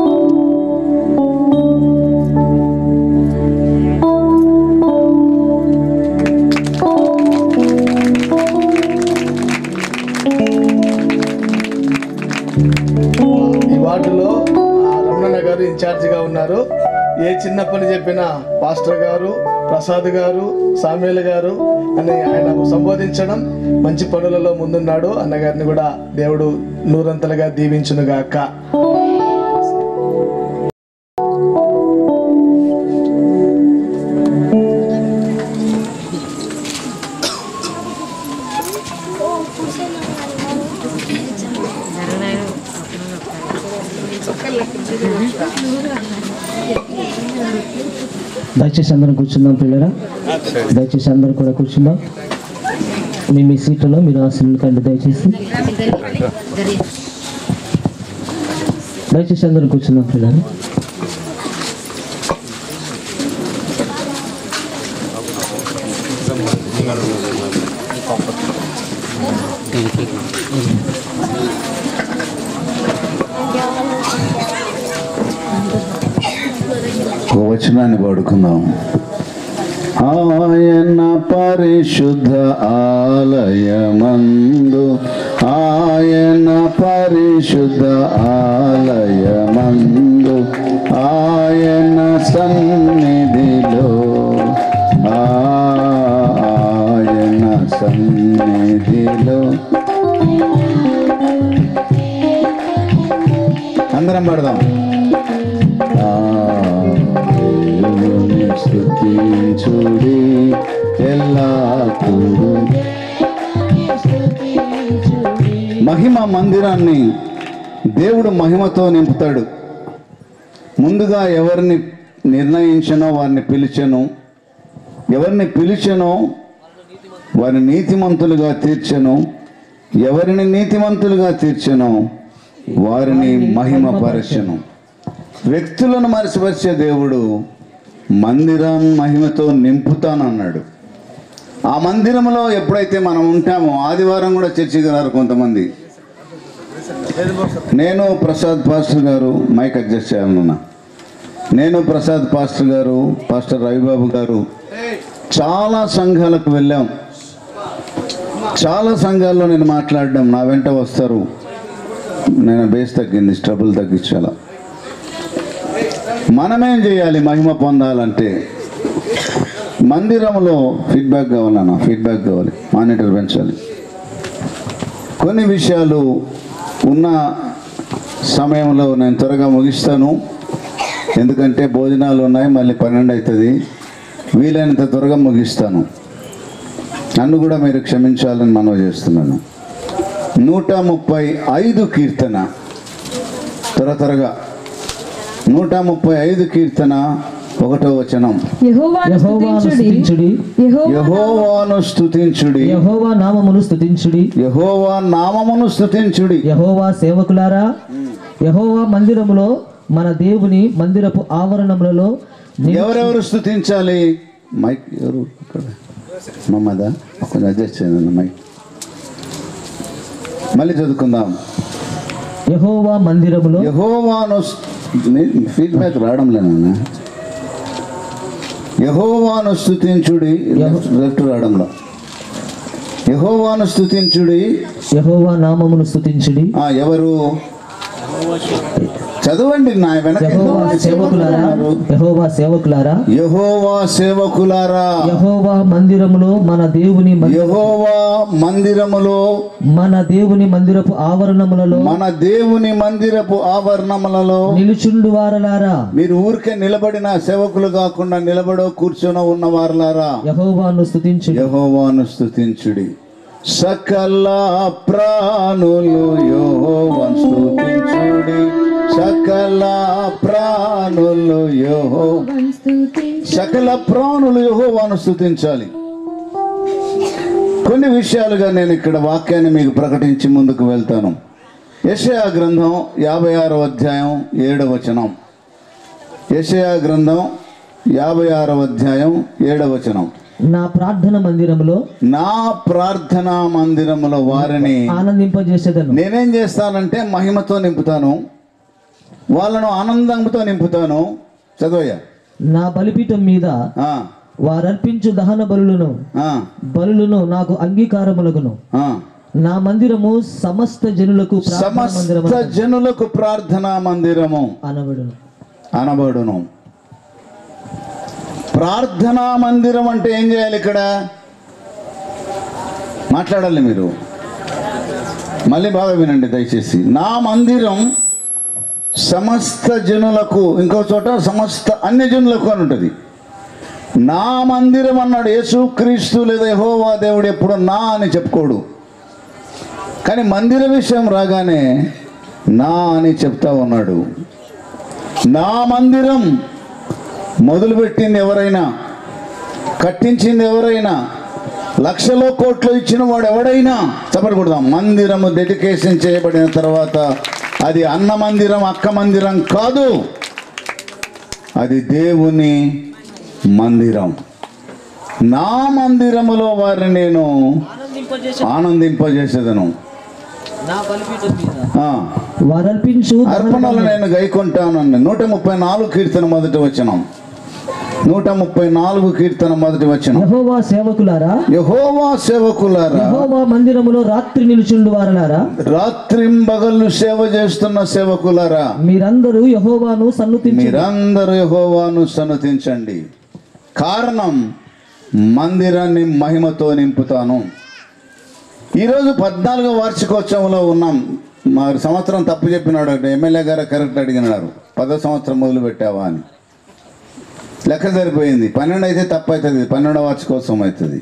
ఈ వార్డులో రమణన్న గారు ఇన్ఛార్జిగా ఉన్నారు. ఏ చిన్న పని చెప్పినా పాస్టర్ గారు, ప్రసాద్ గారు, సామ్యుల్ గారు అని ఆయన సంబోధించడం, మంచి పనులలో ముందున్నాడు. అన్నగారిని కూడా దేవుడు నూరంతలుగా దీవించునుగాక. దయచేసి అందరం కూర్చుందాం పిల్లరా, దయచేసి అందరూ కూడా కూర్చుందాం. మీ సీట్లలో మీరు ఆశీర్వదించండి. దయచేసి అందరం కూర్చుందాం పిల్లరా. ఒక వచనాన్ని పాడుకుందాం. ఆయన పరిశుద్ధ ఆలయమందు, ఆయన పరిశుద్ధ ఆలయమందు, ఆయన సన్నిధిలో, ఆయన సన్నిధిలో అందరం పాడదాం. స్తుతించుడి ఎల్లప్పుడూ. మహిమ మందిరాన్ని దేవుడు మహిమతో నింపుతాడు. ముందుగా ఎవరిని నిర్ణయించనో వారిని పిలిచెను, ఎవరిని పిలిచెనో వారిని నీతిమంతులుగా తీర్చెను, ఎవరిని నీతిమంతులుగా తీర్చెనో వారిని మహిమపరచెను. వ్యక్తులను మరిచిపరిచే దేవుడు మందిరం మహిమతో నింపుతానన్నాడు. ఆ మందిరంలో ఎప్పుడైతే మనం ఉంటామో, ఆదివారం కూడా చర్చికి రారు కొంతమంది. నేను ప్రసాద్ పాస్టర్ గారు మైక్ అడ్జస్ట్ చేయాలన్నా, నేను ప్రసాద్ పాస్టర్ గారు, పాస్టర్ రవిబాబు గారు చాలా సంఘాలకు వెళ్ళాం. చాలా సంఘాల్లో నేను మాట్లాడడం, నా వెంట వస్తారు. నేను బేస్ తగ్గింది, ట్రబుల్ తగ్గించాలా. మనమేం చేయాలి మహిమ పొందాలంటే? మందిరంలో ఫీడ్బ్యాక్ కావాలన్నా, ఫీడ్బ్యాక్ కావాలి, మానిటర్ పెంచాలి. కొన్ని విషయాలు ఉన్న సమయంలో నేను త్వరగా ముగిస్తాను, ఎందుకంటే భోజనాలు ఉన్నాయి, మళ్ళీ 12 అవుతుంది. వీలైనంత త్వరగా ముగిస్తాను. నన్ను కూడా మీరు క్షమించాలని మనవి చేస్తున్నాను. 135 కీర్తన, త్వరగా 135 కీర్తన 1వ వచనం. యెహోవాను స్తుతించుడి, యెహోవాను స్తుతించుడి, యెహోవా నామమును స్తుతించుడి, యెహోవా నామమును స్తుతించుడి. యెహోవా సేవకులారా, యెహోవా మందిరములో, మన దేవుని మందిరపు ఆవరణములలో ఎవరెవరు స్తుతించాలి? మైక్ ఎవరు? మమ్మదా కొంచెం అడ్జస్ట్ చేయండి అమ్మాయి. మళ్ళీ చదువుకుందాం. యెహోవా మందిరములో యెహోవాను ఫీడ్బ్యాక్ రావడం లేనా? యెహోవాను స్తుతించుడి, లెఫ్ట్ రావడంలో యెహోవాను స్తుతించుడి, యెహోవా నామమును స్తుతించుడి. ఎవరు చదవండి నా వెనక. యెహోవా సేవకులారా, యెహోవా సేవకులారా, యెహోవా సేవకులారా, యెహోవా మందిరములో మన దేవుని యెహోవా మందిరములో మన దేవుని మందిరపు ఆవరణములలో మన దేవుని మందిరపు ఆవరణములలో నిలుచుండు వారలారా. మీరు ఊరికే నిలబడిన సేవకులు కాకుండా నిలబడో కూర్చొని ఉన్న వారలారా, యెహోవాను స్తుతించుడి, యెహోవాను స్తుతించుడి. సకల ప్రాణులు యెహోవాను స్తుతించుడి, సకల ప్రాణులు సకల ప్రాణులు యెహోవాను స్తుతించాలి. కొన్ని విషయాలుగా నేను ఇక్కడ వాక్యాన్ని మీకు ప్రకటించి ముందుకు వెళ్తాను. యెషయా గ్రంథం 56వ అధ్యాయం 7వ వచనం. యెషయా గ్రంథం 56వ అధ్యాయం 7వ వచనం. నా ప్రార్థన మందిరములో వారిని ఆనందింపజేసేదను. నేనేం చేస్తానంటే మహిమతో నింపుతాను, వాళ్ళను ఆనందంతో నింపుతాను. చదవయ్యా. నా బలిపీఠం మీద వారర్పించు దహన బలులను నాకు అంగీకారములగును. నా మందిరము సమస్త జనులకు ప్రార్థనా మందిరము అనబడును. ప్రార్థనా మందిరం అంటే ఏం చేయాలి? ఇక్కడ మాట్లాడాలి మీరు. మళ్ళీ బాగా వినండి దయచేసి. నా మందిరం సమస్త జనులకు, ఇంకో చోట సమస్త అన్య జనులకు అని ఉంటుంది. నా మందిరం అన్నాడు. యేసు క్రీస్తు లేదా యెహోవా దేవుడు ఎప్పుడు నా అని చెప్పుకోడు, కానీ మందిర విషయం రాగానే నా అని చెప్తా ఉన్నాడు. నా మందిరం మొదలుపెట్టింది ఎవరైనా, కట్టించింది ఎవరైనా, లక్షలో కోట్లు ఇచ్చిన వాడు ఎవడైనా చెప్పకూడదాం. మందిరము డెడికేషన్ చేయబడిన తర్వాత అది అన్న మందిరం, అక్క మందిరం కాదు, అది దేవుని మందిరం. నా మందిరములో వారిని నేను ఆనందింపజేసేదను. అర్పణలు నేను గైకొంటాను. 134 కీర్తన మొదటి వచనం. 134 కీర్తన మొదటి వచనం. యెహోవా సేవకులారా, యెహోవా సేవకులారా, యెహోవా మందిరములో రాత్రి నిలుచుండు వారలారా, రాత్రింబగళ్ళు సేవ చేస్తున్న సేవకులారా, మీరందరూ యెహోవాను సన్నుతించండి. కారణం, మందిరాన్ని మహిమతో నింపుతాను. ఈరోజు 14వ వార్షికోత్సవంలో ఉన్నాం. మా సంవత్సరం తప్పు చెప్పినాడు. ఎమ్మెల్యే గారు కరెక్ట్ అడిగినారు, 10వ సంవత్సరం మొదలు పెట్టావా అని. లెక్క సరిపోయింది. 12 అయితే తప్పు అవుతుంది, 12వ వార్షికోత్సవం అవుతుంది.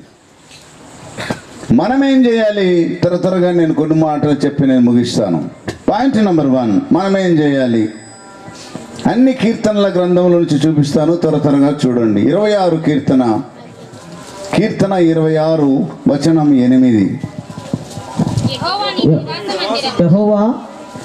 మనం ఏం చేయాలి? త్వరగా నేను కొన్ని మాటలు చెప్పి నేను ముగిస్తాను. పాయింట్ నెంబర్ 1, మనం ఏం చేయాలి? అన్ని కీర్తనల గ్రంథముల నుంచి చూపిస్తాను, త్వరగా చూడండి. 26 కీర్తన 26 వచనం 8. యెహోవా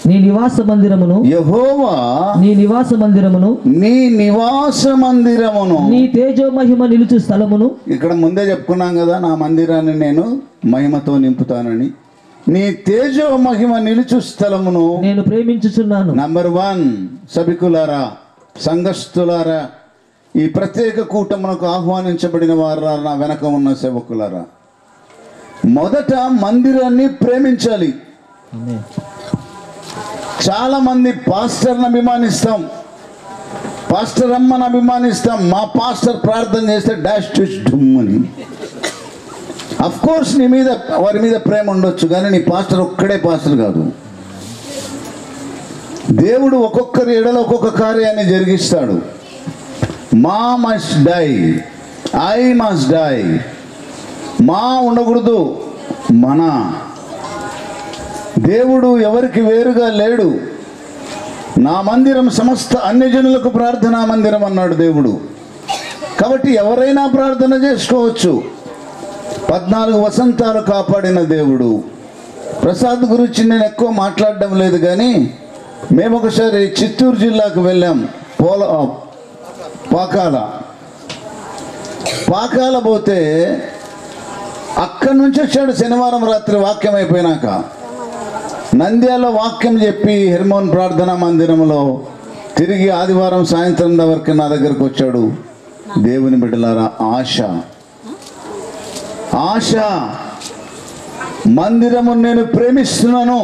నీ నివాస మందిరమును, యెహోవా నీ నివాస మందిరమును, నీ నివాస మందిరమును, నీ తేజో మహిమ నిలుచు స్థలమును. ఇక్కడ ముందే చెప్పుకున్నాం కదా, నా మందిరాన్ని నేను మహిమతో నింపుతానని. నీ తేజో మహిమ నిలుచు స్థలమును నేను ప్రేమించుచున్నాను. నంబర్ 1, సభికులారా, సంఘస్థులారా, ఈ ప్రత్యేక కూటమునకు ఆహ్వానించబడిన వారా, నా వెనక ఉన్న సేవకులారా, మొదట మందిరాన్ని ప్రేమించాలి. చాలా మంది పాస్టర్ని అభిమానిస్తాం, పాస్టర్ అమ్మని అభిమానిస్తాం. మా పాస్టర్ ప్రార్థన చేస్తే డాష్ టుష్ డుమ్మని. అఫ్ కోర్స్ నీ మీద, వారి మీద ప్రేమ ఉండొచ్చు, కానీ నీ పాస్టర్ ఒక్కడే పాస్టర్ కాదు. దేవుడు ఒక్కొక్కరి ఎడల ఒక్కొక్క కార్యాన్ని జరిగిస్తాడు. మా must die, I must die. మా ఉండకూడదు, మన. దేవుడు ఎవరికి వేరుగా లేడు. నా మందిరం సమస్త అన్యజనులకు ప్రార్థనా మందిరం అన్నాడు దేవుడు. కాబట్టి ఎవరైనా ప్రార్థన చేసుకోవచ్చు. 14 వసంతాలు కాపాడిన దేవుడు. ప్రసాద్ గురించి నేను ఎక్కువ మాట్లాడడం లేదు, కానీ మేము ఒకసారి చిత్తూరు జిల్లాకు వెళ్ళాం. పాకాల పోతే అక్కడి నుంచి వచ్చాడు శనివారం రాత్రి వాక్యం అయిపోయినాక. నంద్యాల వాక్యం చెప్పి హెర్మోన్ ప్రార్థనా మందిరంలో తిరిగి ఆదివారం సాయంత్రం వరకు నా దగ్గరకు వచ్చాడు. దేవుని బిడ్డలారా, ఆశ ఆశ మందిరము నేను ప్రేమిస్తున్నాను.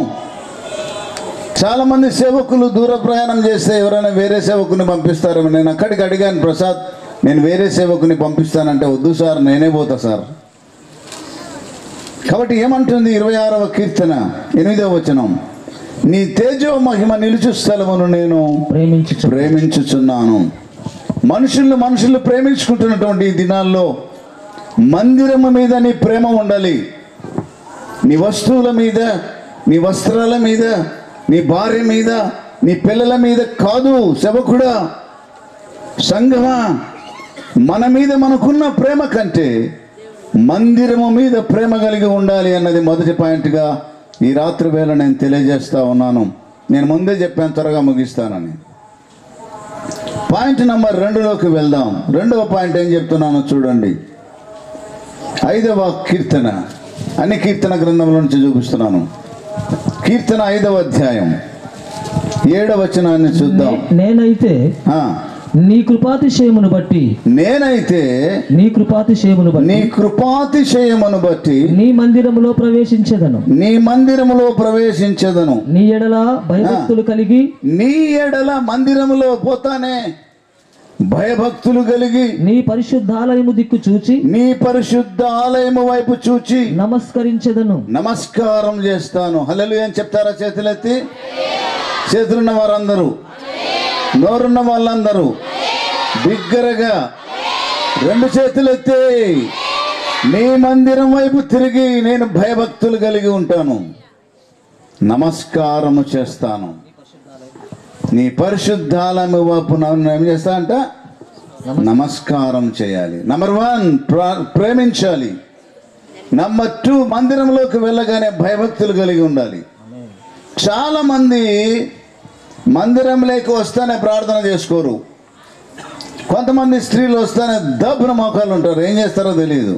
చాలామంది సేవకులు దూర ప్రయాణం చేస్తే ఎవరైనా వేరే సేవకుని పంపిస్తారేమో. నేను అక్కడికి అడిగాను, ప్రసాద్ నేను వేరే సేవకుని పంపిస్తానంటే, వద్దు సార్ నేనే పోతా సార్. కాబట్టి ఏమంటుంది 26వ కీర్తన 8వ వచనం, నీ తేజో మహిమ నిలుచు స్థలమును నేను ప్రేమించుచున్నాను. మనుషులు ప్రేమించుకుంటున్నటువంటి ఈ దినాల్లో మందిరము మీద నీ ప్రేమ ఉండాలి. నీ వస్తువుల మీద, నీ వస్త్రాల మీద, నీ భార్య మీద, నీ పిల్లల మీద కాదు. సేవకుడా, సంఘమా, మన మీద మనకున్న ప్రేమ కంటే మందిరము మీద ప్రేమ కలిగి ఉండాలి అన్నది మొదటి పాయింట్గా ఈ రాత్రి వేళ నేను తెలియజేస్తా ఉన్నాను. నేను ముందే చెప్పాను, త్వరగా ముగిస్తానని. పాయింట్ నెంబర్ 2లోకి వెళ్దాం. 2వ పాయింట్ ఏం చెప్తున్నానో చూడండి. 5వ కీర్తన, అన్ని కీర్తన గ్రంథంలో నుంచి చూపిస్తున్నాను. కీర్తన 5వ అధ్యాయం 7వ వచనాన్ని చూద్దాం. నేనైతే నీ కృపాతిశయమును బట్టి నీ కృపాతిశయమును బట్టి నీ మందిరములో ప్రవేశించెదను. నీ ఎడల భయభక్తులు కలిగి మందిరములో పోతానే భయభక్తులు కలిగి నీ పరిశుద్ధాలయము దిక్కు చూచి నీ పరిశుద్ధాలయము వైపు చూచి నమస్కారం చేస్తాను. హల్లెలూయా అని చెప్తారా? చేతులెత్తి, చేతులున్న వారందరూ, నోరున్న వాళ్ళందరూ బిగ్గరగా 2 చేతులెత్తి నీ మందిరం వైపు తిరిగి నేను భయభక్తులు కలిగి ఉంటాను, నమస్కారము చేస్తాను. నీ పరిశుద్ధాలయము వైపు ఏం చేస్తా అంట? నమస్కారం చేయాలి. నంబర్ 1 ప్రేమించాలి. నంబర్ 2 మందిరంలోకి వెళ్ళగానే భయభక్తులు కలిగి ఉండాలి. చాలా మంది మందిరంలోకి వస్తానే ప్రార్థన చేసుకోరు. కొంతమంది స్త్రీలు వస్తానే దబ్బున మోకాలు ఉంటారు. ఏం చేస్తారో తెలియదు.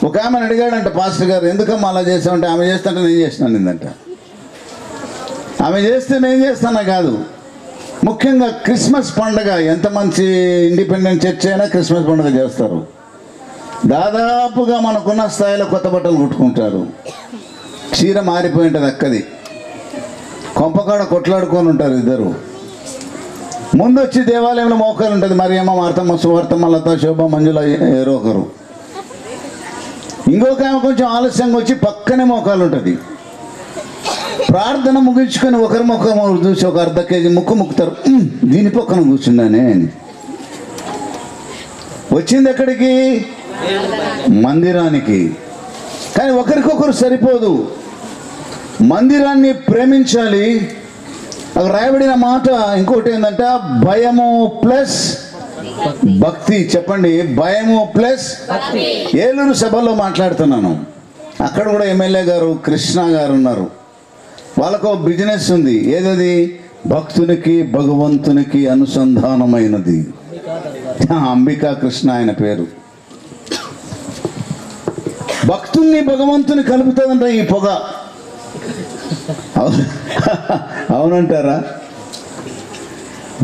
ఒక ఆమెను అడిగాడంట పాస్టర్ గారు, ఎందుకమ్మా అలా చేసామంటే, ఆమె చేస్తుంటే నేను చేసినాను ఇందంట. ఆమె చేస్తే నేను చేస్తానా కాదు. ముఖ్యంగా క్రిస్మస్ పండుగ, ఎంత మంచి ఇండిపెండెంట్ చర్చ్ అయినా క్రిస్మస్ పండుగ చేస్తారు. దాదాపుగా మనకున్న స్థాయిలో కొత్త బట్టలు కుట్టుకుంటారు. చీర మారిపోయి ఉంటుంది అక్కది. కొంపకాడ కొట్లాడుకొని ఉంటారు ఇద్దరు. ముందు వచ్చి దేవాలయంలో మోకాలు ఉంటుంది. మరియమ్మ, మార్తమ్మ, సువార్తమ్మ, లత, శోభ, మంజుల, ఎవరో ఒకరు. ఇంకొక ఆమె కొంచెం ఆలస్యంగా వచ్చి పక్కనే మోకాలు ఉంటుంది. ప్రార్థన ముగించుకొని ఒకరి ముఖం చూసి ఒక అర్ధ కేజీ ముక్కుతారు. దీని పక్కన కూర్చున్నానే. వచ్చింది ఎక్కడికి? మందిరానికి. కానీ ఒకరికొకరు సరిపోదు. మందిరాన్ని ప్రేమించాలి. అక్కడ రాయబడిన మాట ఇంకోటి ఏంటంటే, భయము ప్లస్ భక్తి. చెప్పండి, భయము ప్లస్. ఏలూరు సభలో మాట్లాడుతున్నాను. అక్కడ కూడా ఎమ్మెల్యే గారు కృష్ణ గారు ఉన్నారు. వాళ్ళకు బిజినెస్ ఉంది. ఏదది? భక్తునికి భగవంతునికి అనుసంధానమైనది. అంబికా కృష్ణ ఆయన పేరు. భక్తుల్ని భగవంతుని కలుపుతుందంట ఈ పొగ. అవునంటారా?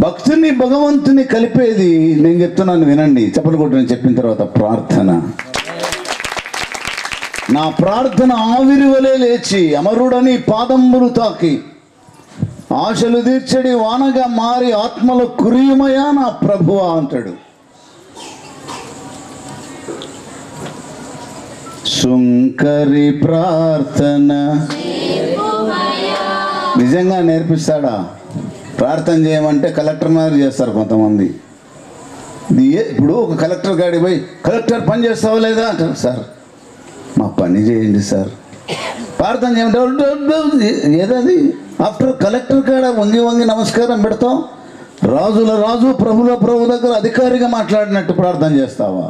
భక్తుని భగవంతుని కలిపేది నేను చెప్తున్నాను, వినండి. చెప్పలు కొట్టు చెప్పిన తర్వాత ప్రార్థన. నా ప్రార్థన ఆవిరివలే లేచి అమరుడని పాదంబులు తాకి ఆశలు తీర్చడి వానగా మారి ఆత్మలో కురియమయా నా ప్రభువా అంటాడు. సుంకరి ప్రార్థన నిజంగా నేర్పిస్తాడా? ప్రార్థన చేయమంటే కలెక్టర్ మాదిరి చేస్తారు కొంతమంది. ఇప్పుడు ఒక కలెక్టర్ గాడి పోయి, కలెక్టర్ పని చేస్తావా లేదా అంటారు. సార్ మా పని చేయండి సార్. ప్రార్థన చేయమంటే ఏదది? ఆఫ్టర్ కలెక్టర్ కాడ వంగి నమస్కారం పెడతాం. రాజుల రాజు ప్రభుల ప్రభు దగ్గర అధికారిగా మాట్లాడినట్టు ప్రార్థన చేస్తావా?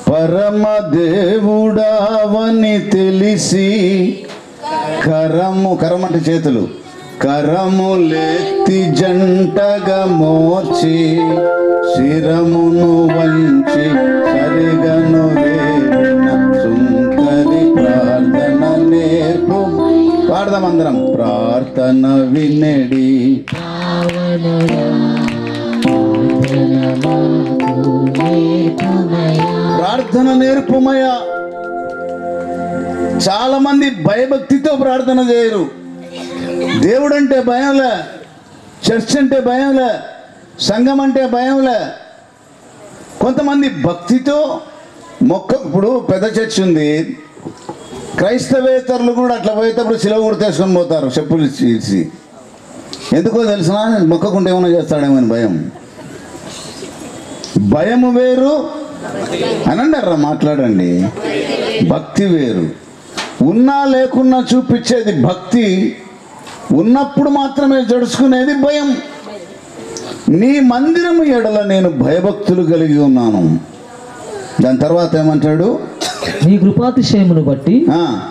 పరమ దేవుడావని తెలిసి కరము అంటే చేతులు, కరములెత్తి జంటగా మోర్చి శిరమును వంచి సరిగను వేడు పాడదాం అందరం. ప్రార్థన వినడి ప్రార్థన నేర్పుమయ్యా. చాలా మంది భయభక్తితో ప్రార్థన చేయరు. దేవుడు అంటే భయంలే, చర్చ్ అంటే భయంలే, సంఘం అంటే భయంలే. కొంతమంది భక్తితో ఇప్పుడు పెద్ద చర్చ్ ఉంది, క్రైస్తవేతరులు కూడా అట్లా పోయేటప్పుడు సిలువ గుర్తేసుకొని పోతారు చెప్పులు ఇచ్చి. ఎందుకో తెలిసిన మొక్కకుంటే ఏమైనా చేస్తాడేమో అని భయం. భయము వేరు అని అన్నారా, మాట్లాడండి. భక్తి వేరు. ఉన్నా లేకున్నా చూపించేది భక్తి, ఉన్నప్పుడు మాత్రమే జడుచుకునేది భయం. నీ మందిరము ఎడల నేను భయభక్తులు కలిగి ఉన్నాను. దాని తర్వాత ఏమంటాడు? నీ కృపాతిశయమును బట్టి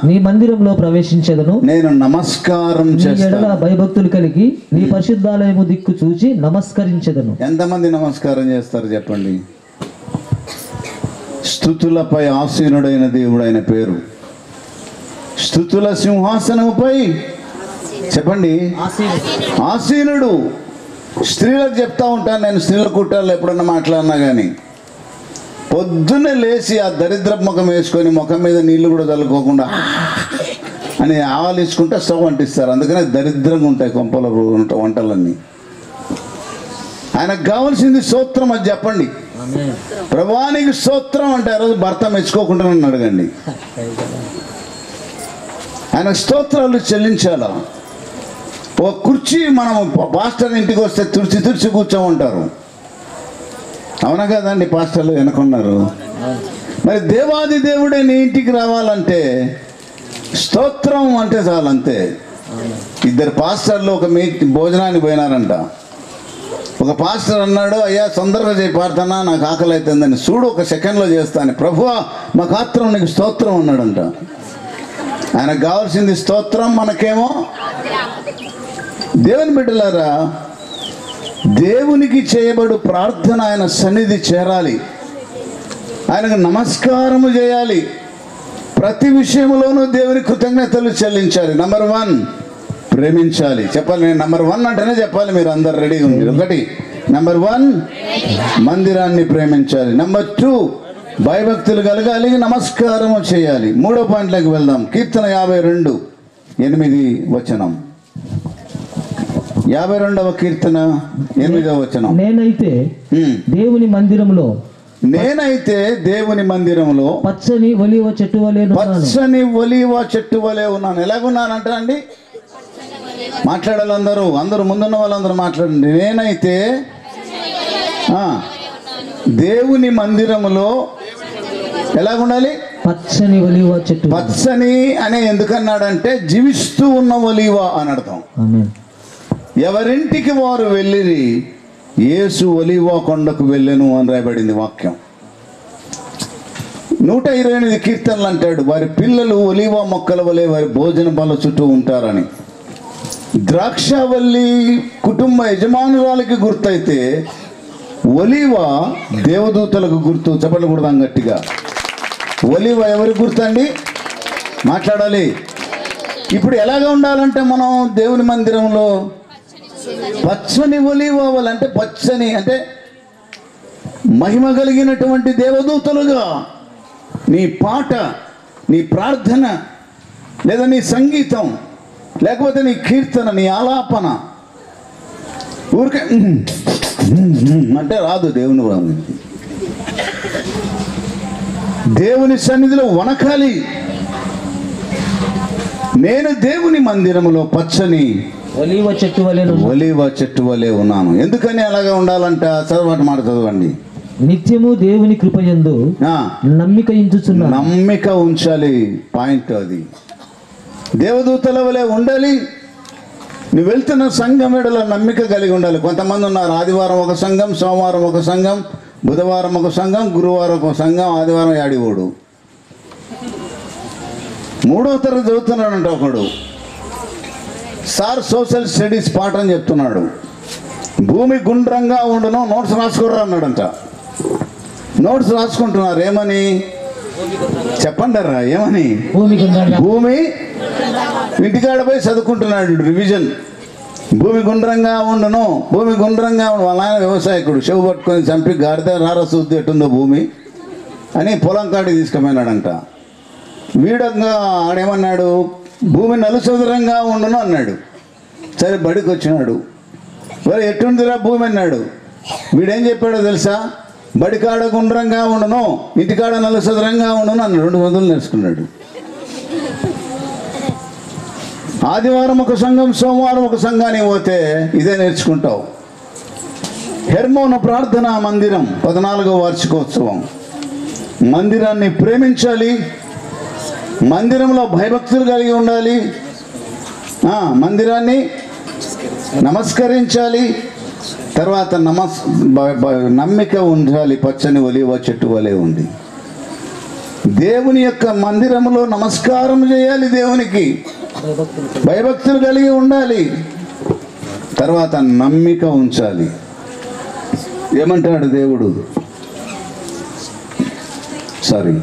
నీ మందిరంలో ప్రవేశించదను, నేను నమస్కారం చేస్తాను. భయభక్తులు కలిగి నీ పరిశుద్ధాలయము దిక్కు చూచి నమస్కరించదను. ఎంతమంది నమస్కారం చేస్తారు చెప్పండి? స్తుతులపై ఆసీనుడైన దేవుడు ఆయన పేరు. స్తుతుల సింహాసనముపై చెప్పండి ఆసీనుడు. స్త్రీలకు చెప్తా ఉంటాను నేను, స్త్రీల కూటాల్లో ఎప్పుడన్నా మాట్లాడినా కానీ, పొద్దున్నే లేచి ఆ దరిద్ర ముఖం వేసుకొని ముఖం మీద నీళ్లు కూడా చల్లుకోకుండా అని ఆవాలించుకుంటే స్టవ్ అంటిస్తారు. అందుకనే దరిద్రంగా ఉంటాయి కొంపల వంటలన్నీ. ఆయనకు కావాల్సింది స్తోత్రం. అది చెప్పండి, ప్రభువానికి స్తోత్రం అంటే ఆ రోజు భర్త మెచ్చుకోకుండా నన్ను అడగండి. ఆయన స్తోత్రాలు చెల్లించాలా. ఒక కుర్చీ మనం పాస్టర్ ఇంటికి వస్తే తుడిచి కూర్చోమంటారు, అవునా కదండి? పాస్టర్లు వెనుకున్నారు. మరి దేవాది దేవుడే నీ ఇంటికి రావాలంటే స్తోత్రం అంటే చాలు, అంతే. ఇద్దరు పాస్టర్లు ఒక భోజనానికి పోయినారంట. ఒక పాస్టర్ అన్నాడు, అయ్యా తొందరగా చేయి ప్రార్థన, నాకు ఆకలి అవుతుందని. చూడు ఒక సెకండ్లో చేస్తాను. ప్రభువా మా గాత్రం నీకు స్తోత్రం అన్నాడంట. ఆయనకు కావాల్సింది స్తోత్రం, మనకేమో దేవుని బిడ్డలారా, దేవునికి చేయబడు ప్రార్థన ఆయన సన్నిధి చేరాలి, ఆయనకు నమస్కారము చేయాలి, ప్రతి విషయంలోనూ దేవుని కృతజ్ఞతలు చెల్లించాలి. నంబర్ 1 ప్రేమించాలి. చెప్పాలి, నేను నంబర్ 1 అంటేనే చెప్పాలి, మీరు అందరు రెడీగా ఉంది. ఒకటి నంబర్ 1 మందిరాన్ని ప్రేమించాలి. నంబర్ 2 భయభక్తులు కలగాలి, నమస్కారము చేయాలి. 3వ పాయింట్లోకి వెళ్దాం. కీర్తన 52:8 వచనం. 52వ కీర్తన 8వ వచనం. నేనైతే దేవుని మందిరంలో పచ్చని ఒలీవ చెట్టు వలె ఉన్నాను. ఎలాగున్నానంట అండి? మాట్లాడాలి అందరూ ముందున్న వాళ్ళందరూ మాట్లాడండి. నేనైతే దేవుని మందిరములో ఎలాగుండాలి? పచ్చని ఒలీవ చెట్టు. పచ్చని అనే ఎందుకన్నాడంటే జీవిస్తూ ఉన్న ఒలీవ అని అర్థం. ఎవరింటికి వారు వెళ్ళిరి, యేసు ఒలీవ కొండకు వెళ్ళెను అని రాయబడింది వాక్యం. 128 కీర్తనలు అంటాడు, వారి పిల్లలు ఒలీవ మొక్కల వలె వారి భోజన బల్ల చుట్టూ ఉంటారని. ద్రాక్షవల్లి కుటుంబ యజమానురాలకి గుర్తయితే ఒలీవ దేవదూతలకు గుర్తు. చెప్పండి కూడదాం గట్టిగా. ఒలీవ ఎవరికి గుర్తండి? మాట్లాడాలి. ఇప్పుడు ఎలాగ ఉండాలంటే మనం దేవుని మందిరంలో పచ్చని ఒలీవ అంటే పచ్చని అంటే మహిమ కలిగినటువంటి దేవదూతలుగా నీ పాట, నీ ప్రార్థన, లేదా నీ సంగీతం, లేకపోతే నీ కీర్తన, నీ ఆలాపన ఊరికే అంటే రాదు. దేవుని సన్నిధిలో వనకాలి. నేను దేవుని మందిరములో పచ్చని ఒలీవ చెట్టు వలె ఉన్నాను. ఎందుకని అలాగే ఉండాలంట? చదవటి మాట చదవండి. నిత్యము దేవుని కృపయందు నమ్మిక ఉంచాలి. పాయింట్ అది. దేవదూతల వలె ఉండాలి. నువ్వు వెళ్తున్న సంఘం ఎడల నమ్మిక కలిగి ఉండాలి. కొంతమంది ఉన్నారు, ఆదివారం ఒక సంఘం, సోమవారం ఒక సంఘం, బుధవారం ఒక సంఘం, గురువారం ఒక సంఘం, ఆదివారం యాడివోడు. 3వ తరగతి చదువుతున్నాడంట ఒకడు. సార్ సోషల్ స్టడీస్ పాఠం చెప్తున్నాడు. భూమి గుండ్రంగా ఉండును, నోట్స్ రాసుకోరా అన్నాడంట. నోట్స్ రాసుకుంటున్నారు. ఏమని చెప్పండి రా, ఏమని? భూమి ఇంటికాడ పోయి చదువుకుంటున్నాడు రివిజన్. భూమి గుండ్రంగా ఉండును, భూమి గుండ్రంగా ఉండు. వాళ్ళ ఆయన వ్యవసాయకుడు, చెవు పట్టుకొని చంపి గాడిద రారసూద్ది ఎట్టుందో భూమి అని పొలం కాడికి తీసుకుపోయినాడంట. వీడంగా ఆడేమన్నాడు, భూమి నలుచదురంగా ఉండును అన్నాడు. సరే బడికి వచ్చినాడు. మరి ఎట్టుందిరా భూమి అన్నాడు. వీడేం చెప్పాడో తెలుసా, బడికాడ గుండ్రంగా ఉండును, ఇంటికాడ నలుచదురంగా ఉండును అన్నాడు. 2 వందలు నేర్చుకున్నాడు. ఆదివారం ఒక సంఘం, సోమవారం ఒక సంఘానికి పోతే ఇదే నేర్చుకుంటావు. హెర్మోను ప్రార్థనా మందిరం 14వ వార్షికోత్సవం. మందిరాన్ని ప్రేమించాలి, మందిరంలో భయభక్తులు కలిగి ఉండాలి, మందిరాన్ని నమస్కరించాలి, తర్వాత నమ్మిక ఉండాలి. పచ్చని ఒలివ చెట్టు వలె ఉంది. దేవుని యొక్క మందిరంలో నమస్కారం చేయాలి, దేవునికి భయభక్తులు కలిగి ఉండాలి, తర్వాత నమ్మిక ఉంచాలి. ఏమంటాడు దేవుడు? సారీ